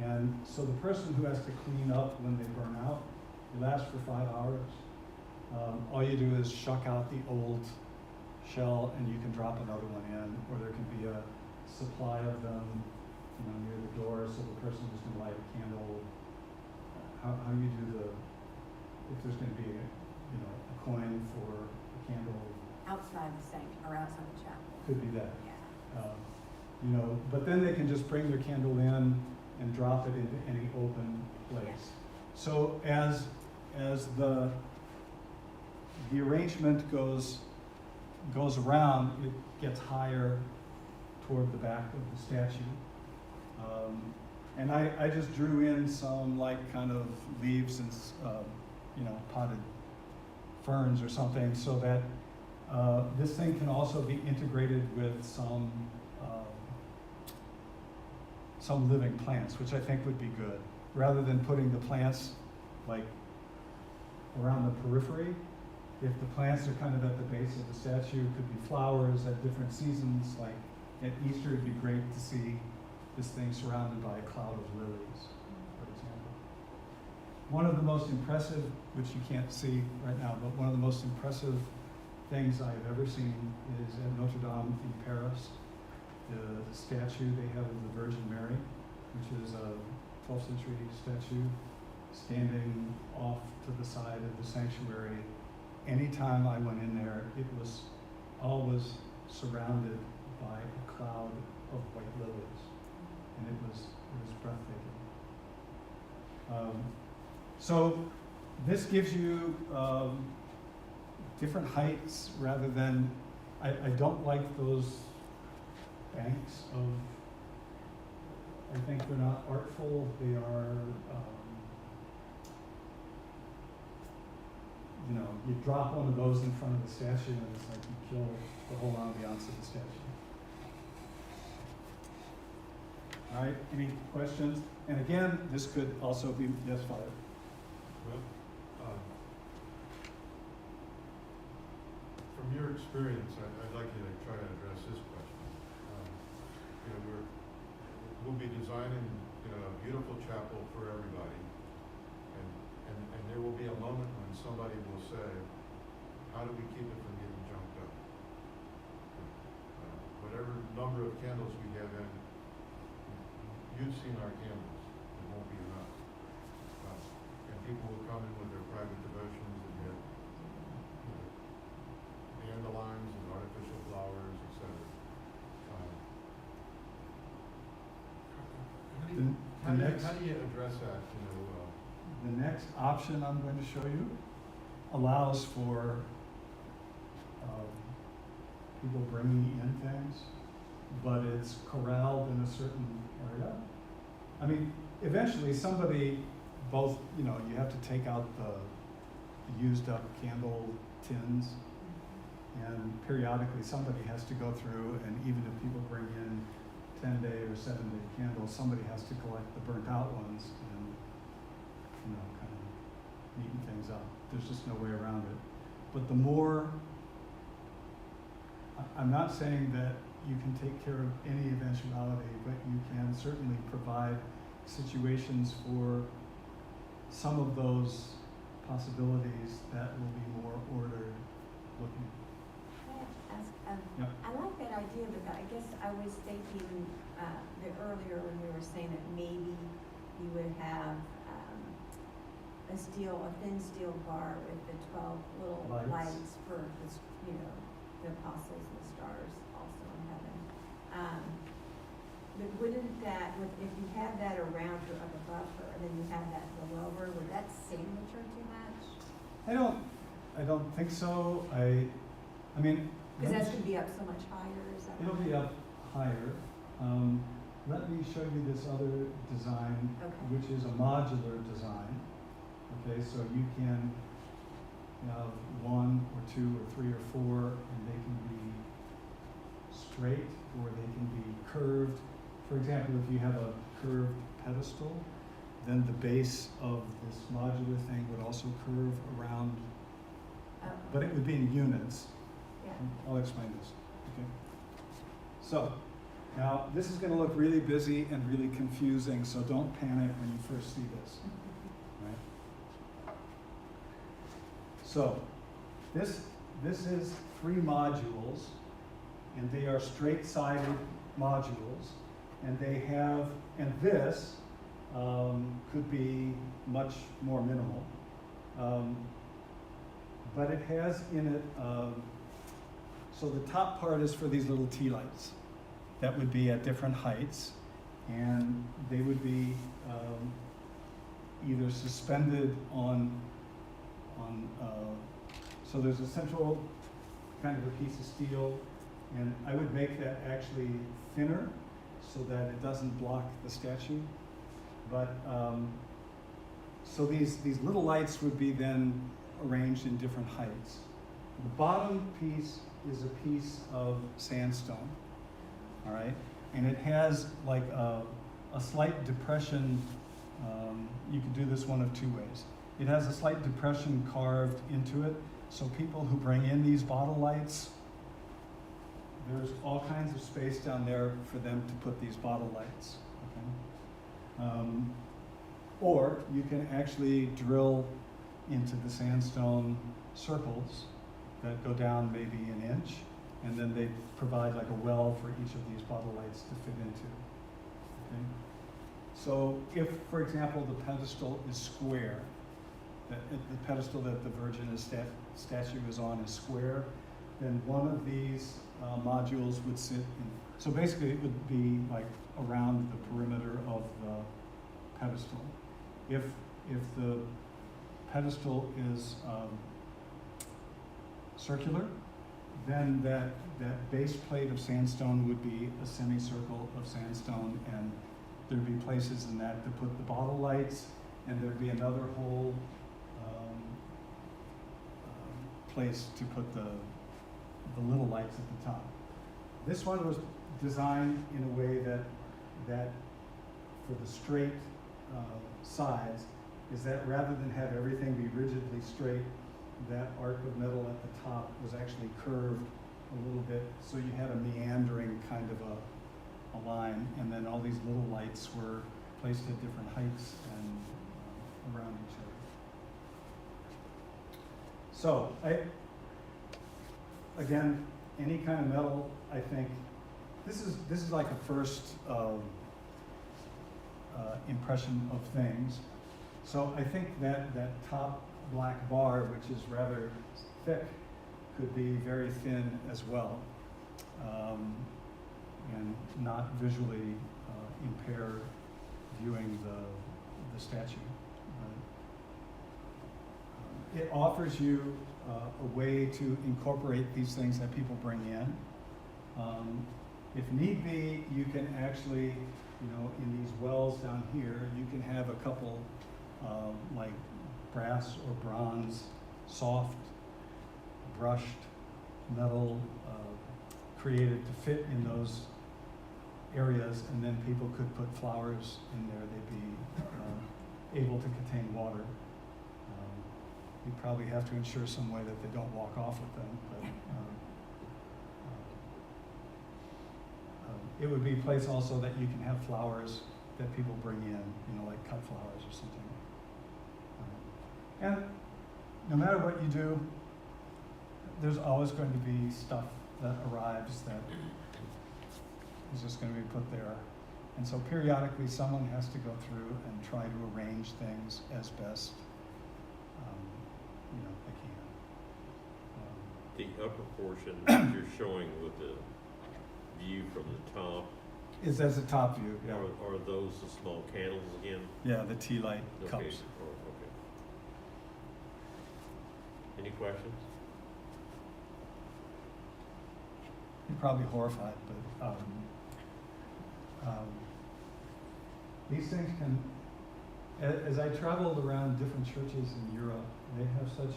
And so the person who has to clean up when they burn out, it lasts for 5 hours. All you do is shuck out the old shell and you can drop another one in, or there can be a supply of them, you know, near the door, so the person who's going to light a candle. How you do if there's going to be a coin for a candle. Outside the sanctuary, or outside the chapel. Could be that. Yeah. But then they can just bring their candle in and drop it into any open place. So as the arrangement goes around, it gets higher toward the back of the statue. And I just drew in some like kind of leaves and potted ferns or something, so that this thing can also be integrated with some living plants, which I think would be good. Rather than putting the plants like around the periphery, if the plants are kind of at the base of the statue, it could be flowers at different seasons. Like at Easter, it'd be great to see this thing surrounded by a cloud of lilies, for example. One of the most impressive, which you can't see right now, but one of the most impressive things I've ever seen is at Notre Dame in Paris. The statue they have of the Virgin Mary, which is a 12th century statue standing off to the side of the sanctuary. Anytime I went in there, it was always surrounded by a cloud of white lilies, and it was breathtaking. So this gives you different heights rather than, I don't like those banks of, I think they're not artful, they are, you know, you drop one of those in front of the statue and it's like you kill the whole ambiance of the statue. All right, any questions? And again, this could also be, yes, Father? Well, from your experience, I'd like you to try to address this question. You know, we'll be designing, you know, a beautiful chapel for everybody. And there will be a moment when somebody will say, how do we keep it from getting junked up? Whatever number of candles we have in, you've seen our candles, it won't be enough. And people will come in with their private devotions and get, you know, dandelions and artificial flowers, etc. How do you address that, you know? The next option I'm going to show you allows for people bringing in things, but it's corralled in a certain area. I mean, eventually somebody, both, you know, you have to take out the used up candle tins, and periodically somebody has to go through, and even if people bring in 10-day or 7-day candles, somebody has to collect the burnt out ones and, you know, kind of neaten things up. There's just no way around it. But the more, I'm not saying that you can take care of any eventuality, but you can certainly provide situations for some of those possibilities that will be more ordered looking. Can I ask, Yeah. I like that idea, but I guess I was thinking earlier when we were saying that maybe you would have a thin steel bar with the 12 little lights for the, you know, the apostles and the stars also in heaven. But wouldn't that, if you had that around your like a buffer, and then you had that below, would that signature too much? I don't think so. I mean. Because that's going to be up so much higher, is that It'll right? be up higher. Let me show you this other design, Okay. which is a modular design. Okay, so you can have 1 or 2 or 3 or 4, and they can be straight or they can be curved. For example, if you have a curved pedestal, then the base of this modular thing would also curve around, but it would be in units. Yeah. I'll explain this. Okay. So, now this is going to look really busy and really confusing, so don't panic when you first see this. Right? So, this is 3 modules, and they are straight-sided modules, and they have, and this could be much more minimal, but it has in it. So the top part is for these little tea lights that would be at different heights, and they would be either suspended on so there's a central kind of a piece of steel, and I would make that actually thinner so that it doesn't block the statue. But so these little lights would be then arranged in different heights. The bottom piece is a piece of sandstone, all right? And it has like a slight depression. You could do this one of 2 ways. It has a slight depression carved into it, so people who bring in these bottle lights, there's all kinds of space down there for them to put these bottle lights, okay? Or you can actually drill into the sandstone circles that go down maybe an inch, and then they provide like a well for each of these bottle lights to fit into. Okay? So if, for example, the pedestal is square, the pedestal that the Virgin statue is on is square, then one of these modules would sit in. So basically it would be like around the perimeter of the pedestal. If the pedestal is circular. Then that base plate of sandstone would be a semicircle of sandstone, and there'd be places in that to put the bottle lights, and there'd be another whole place to put the little lights at the top. This one was designed in a way that for the straight sides, is that rather than have everything be rigidly straight, that arc of metal at the top was actually curved a little bit, so you had a meandering kind of a line, and then all these little lights were placed at different heights and around each other. So, again, any kind of metal, I think, this is like a first impression of things. So I think that top black bar, which is rather thick, could be very thin as well, and not visually impair viewing the statue. It offers you a way to incorporate these things that people bring in. If need be, you can actually, in these wells down here, you can have a couple like brass or bronze, soft, brushed metal created to fit in those areas, and then people could put flowers in there. They'd be able to contain water. You probably have to ensure some way that they don't walk off with them, but it would be a place also that you can have flowers that people bring in, like cut flowers or something. And no matter what you do, there's always going to be stuff that arrives that is just going to be put there. And so periodically someone has to go through and try to arrange things as best they can. The upper portion that you're showing with the view from the top, Is as a top view, yeah. are those the small candles again? Yeah, the tea light Okay. cups. Oh, okay. Any questions? You're probably horrified, but these things can, as I traveled around different churches in Europe, they have such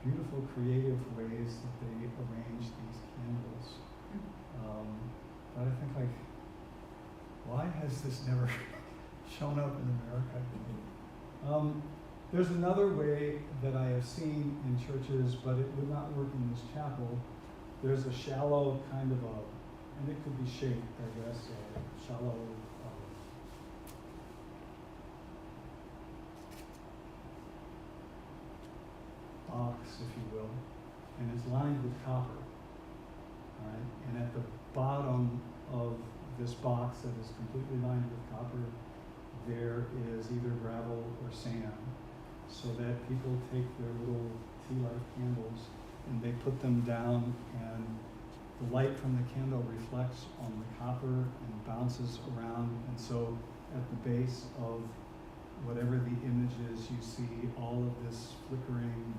beautiful creative ways that they arrange these candles. But I think, like, why has this never shown up in America? There's another way that I have seen in churches, but it would not work in this chapel. There's a shallow kind of and it could be shaped, I guess, a shallow box, if you will, and it's lined with copper. All right? And at the bottom of this box that is completely lined with copper, there is either gravel or sand, so that people take their little tea light candles and they put them down, and the light from the candle reflects on the copper and bounces around, and so at the base of whatever the image is, you see all of this flickering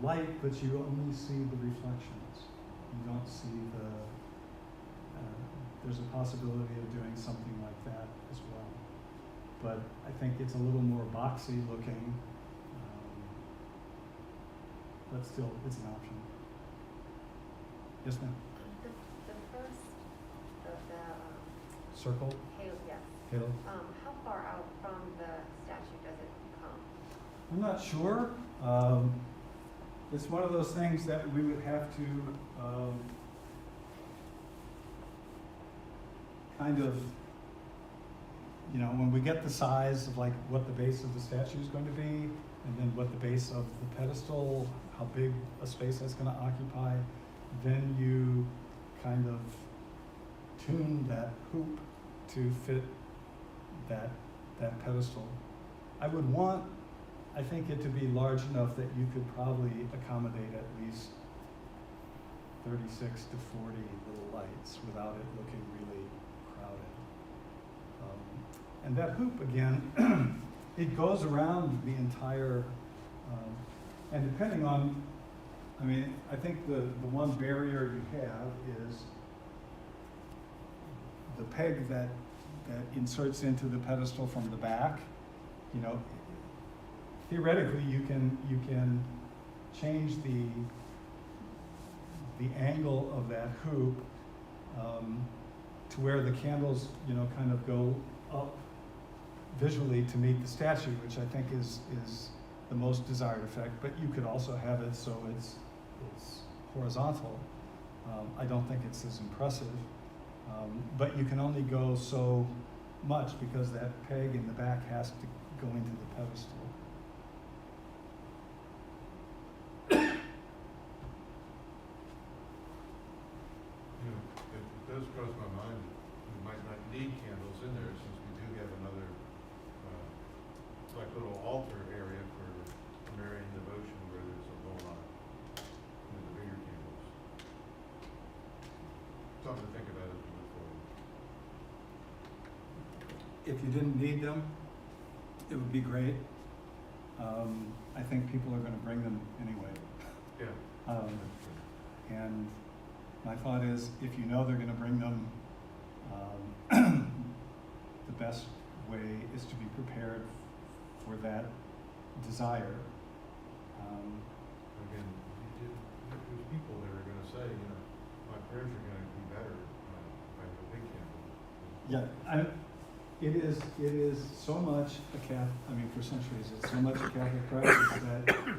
light, but you only see the reflections. You don't see there's a possibility of doing something like that as well. But I think it's a little more boxy looking, but still, it's an option. Yes, ma'am? The first, the Circle, halo, yes. halo. How far out from the statue does it come? I'm not sure. It's one of those things that we would have to kind of, when we get the size of like what the base of the statue is going to be, and then what the base of the pedestal, how big a space that's going to occupy, then you kind of tune that hoop to fit that pedestal. I would want, I think, it to be large enough that you could probably accommodate at least 36 to 40 little lights without it looking really crowded. And that hoop, again, it goes around the entire, and depending on I mean, I think the one barrier you have is the peg that inserts into the pedestal from the back. You know, theoretically, you can change the angle of that hoop to where the candles, you know, kind of go up visually to meet the statue, which I think is the most desired effect. But you could also have it so it's horizontal. I don't think it's as impressive, but you can only go so much because that peg in the back has to go into the pedestal. You know, it does cross my mind that we might not need candles in there since we do have another, like little altar area for Marian devotion where there's a whole lot, you know, the bigger candles. Something to think about as we move forward. If you didn't need them, it would be great. I think people are going to bring them anyway. Yeah. And my thought is, if you know they're going to bring them, the best way is to be prepared for that desire. Again, there's people that are gonna say, you know, my prayers are gonna be better by the big candle. Yeah, it is so much a Catholic, I mean, for centuries, it's so much a Catholic practice that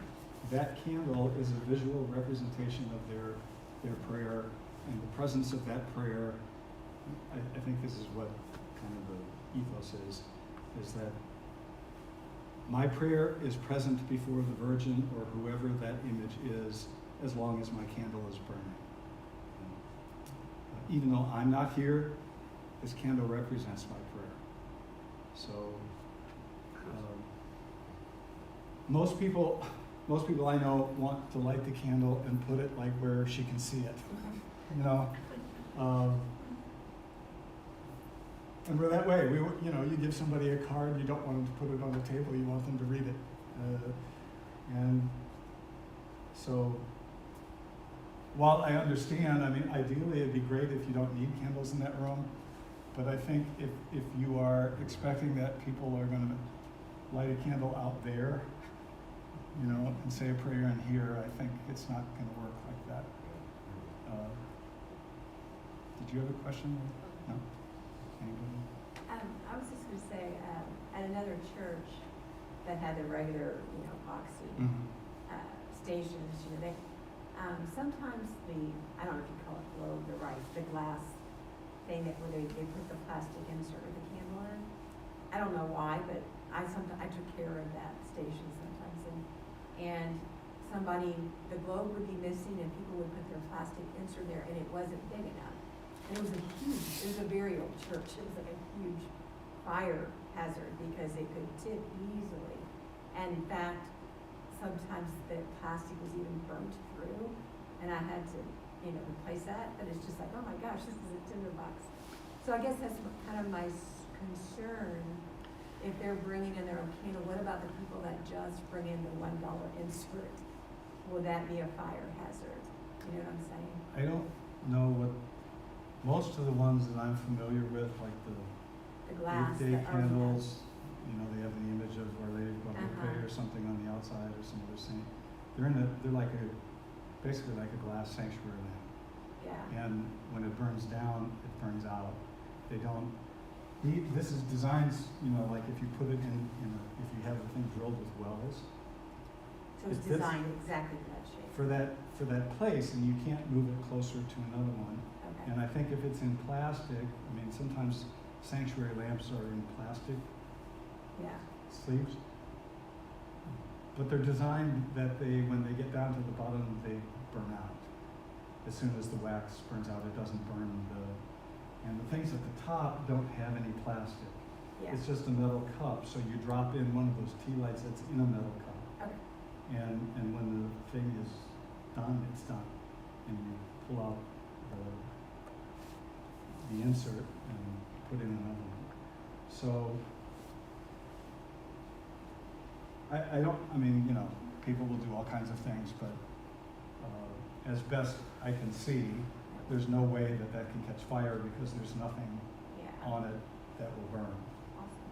that candle is a visual representation of their prayer, and the presence of that prayer, I think this is what kind of the ethos is that my prayer is present before the Virgin or whoever that image is, as long as my candle is burning. Even though I'm not here, this candle represents my prayer. So, most people I know want to light the candle and put it like where she can see it, you know. And we're that way. You know, you give somebody a card, you don't want them to put it on the table, you want them to read it. And so, while I understand, I mean, ideally it'd be great if you don't need candles in that room, but I think if you are expecting that people are going to light a candle out there, you know, and say a prayer in here, I think it's not going to work like that. Did you have a question? No? Anybody? I was just gonna say, at another church that had the regular, you know, oxy stations, you know, they, sometimes I don't know if you call it globe, the glass thing that where they put the plastic insert with the candle in. I don't know why, but I took care of that station sometimes, and the globe would be missing and people would put their plastic insert there and it wasn't big enough. And it was a very old church. It was like a huge fire hazard because it could tip easily. And in fact, sometimes the plastic was even burnt through, and I had to, you know, replace that. But it's just like, oh my gosh, this is a tinderbox. So I guess that's kind of my concern. If they're bringing in their own candle, what about the people that just bring in the $1 insert? Will that be a fire hazard? You know what I'm saying? I don't know what. Most of the ones that I'm familiar with, like the glass, weekday candles, you know, they have the image of Our Lady of Guadalupe Uh-huh. or something on the outside or some other saint. They're like basically like a glass sanctuary lamp. Yeah. And when it burns down, it burns out. They don't. This is designed, you know, like if you put it in if you have the thing drilled with wells. So it's designed exactly for that shape. For that place, and you can't move it closer to another one. Okay. And I think if it's in plastic, I mean, sometimes sanctuary lamps are in plastic Yeah. sleeves. But they're designed that when they get down to the bottom, they burn out. As soon as the wax burns out, it doesn't burn and the things at the top don't have any plastic. Yeah. It's just a metal cup, so you drop in one of those tea lights that's in a metal cup. Okay. And when the thing is done, it's done. And you pull out the insert and put in another one. So I mean, you know, people will do all kinds of things, but as best I can see, there's no way that that can catch fire because there's nothing Yeah. on it that will burn. Awesome.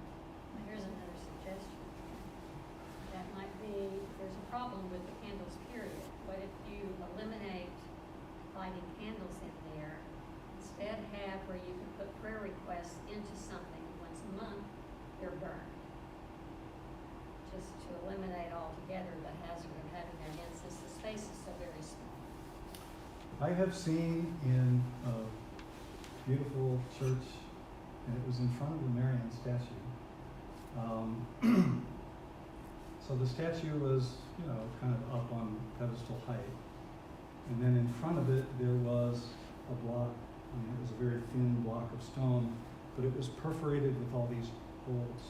Here's another suggestion. That might be, there's a problem with the candles, period. What if you eliminate lighting candles in there, instead have where you can put prayer requests into something once a month, they're burned. Just to eliminate altogether the hazard of having their hand, since the space is so very small. I have seen in a beautiful church, and it was in front of the Marian statue. So the statue was, you know, kind of up on pedestal height. And then in front of it, there was a block, I mean, it was a very thin block of stone, but it was perforated with all these holes.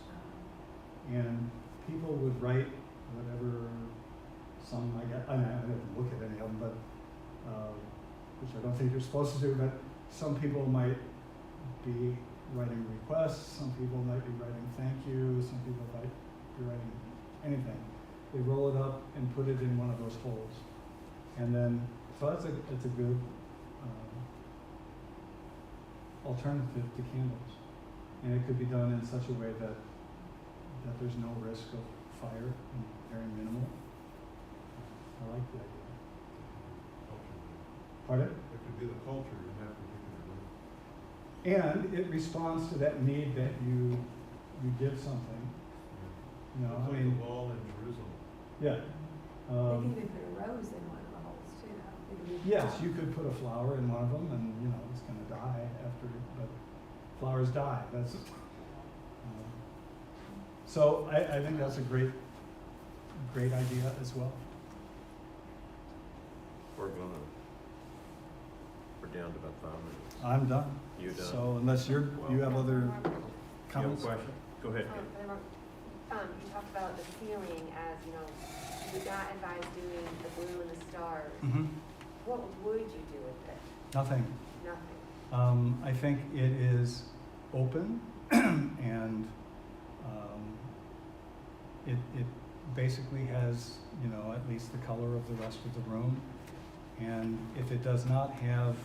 And people would write whatever, I didn't look at any of them, but, which I don't think you're supposed to do, but some people might be writing requests, some people might be writing thank you, some people might be writing anything. They roll it up and put it in one of those holes. And then, so it's a good alternative to candles. And it could be done in such a way that there's no risk of fire and very minimal. I like the idea. Pardon? It could be the culture in that particular room. And it responds to that need that you give something. You know, It's I like mean, the wall in Jerusalem. yeah. They can even put a rose in one of the holes too, though. It could be- Yes, you could put a flower in one of them, and you know it's going to die after. But flowers die. That's. So I think that's a great idea as well. We're down to about 5 minutes. I'm done. You done? So unless you have other You have a comments. question? Go ahead. You talked about the ceiling as, you know, you would not advise doing the blue and the stars. Mhm. What would you do with it? Nothing. Nothing. I think it is open and it basically has, you know, at least the color of the rest of the room. And if it does not have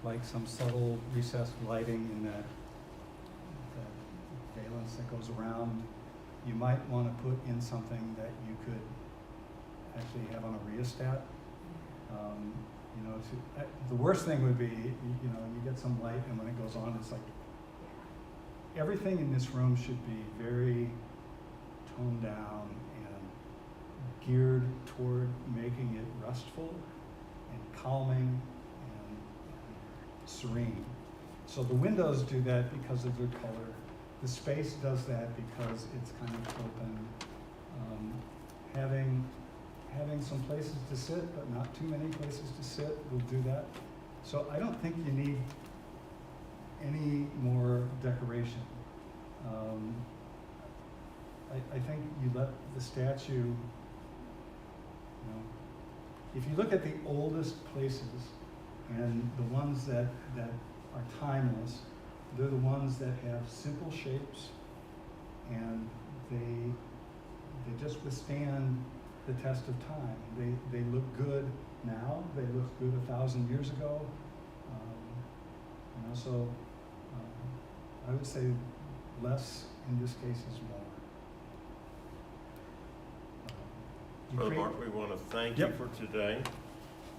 like some subtle recessed lighting in that valence that goes around, you might want to put in something that you could actually have on a rheostat. You know, the worst thing would be, you know, you get some light and when it goes on, it's like, everything in this room should be very toned down and geared toward making it restful and calming and serene. So the windows do that because of their color. The space does that because it's kind of open. Having some places to sit, but not too many places to sit, will do that. So I don't think you need any more decoration. I think you let the statue, you know, if you look at the oldest places and the ones that are timeless, they're the ones that have simple shapes and they just withstand the test of time. They look good now, they looked good 1,000 years ago. You know, so I would say less in this case is more. Brother Mark, we want to thank you Yep. for today.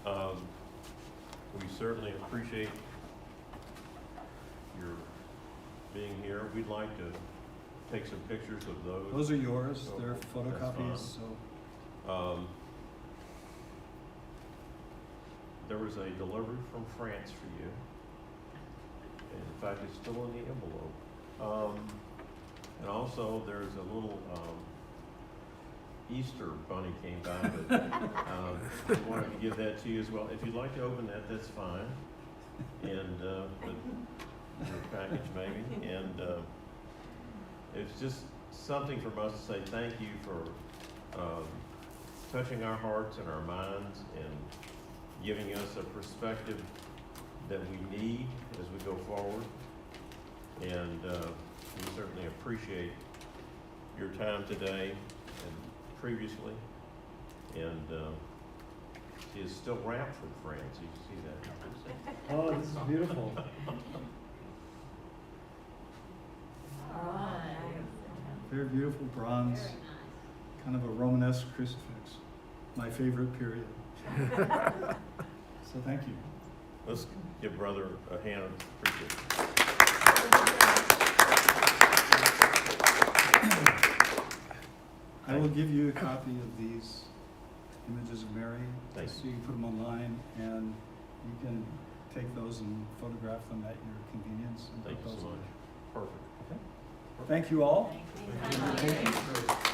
We certainly appreciate your being here. We'd like to take some pictures of those. Those are yours, So, they're that's photocopies, fine. so. There was a delivery from France for you. And in fact, it's still in the envelope. And also, there's a little Easter bunny came by, but I wanted to give that to you as well. If you'd like to open that, that's fine. And your package maybe. And it's just something from us to say thank you for touching our hearts and our minds and giving us a perspective that we need as we go forward. And we certainly appreciate your time today and previously. And is still wrapped from France. You see that? Oh, this is beautiful. All right. Very beautiful bronze, Very nice. kind of a Romanesque crucifix. My favorite period. So thank you. Let's give Brother a hand. Appreciate it. I will give you a copy of these images of Mary, Thank so you can put them online, and you can take those and photograph them at your convenience. And Thank put you those so on. much. Perfect. Thank you all. Thank you. Thank you.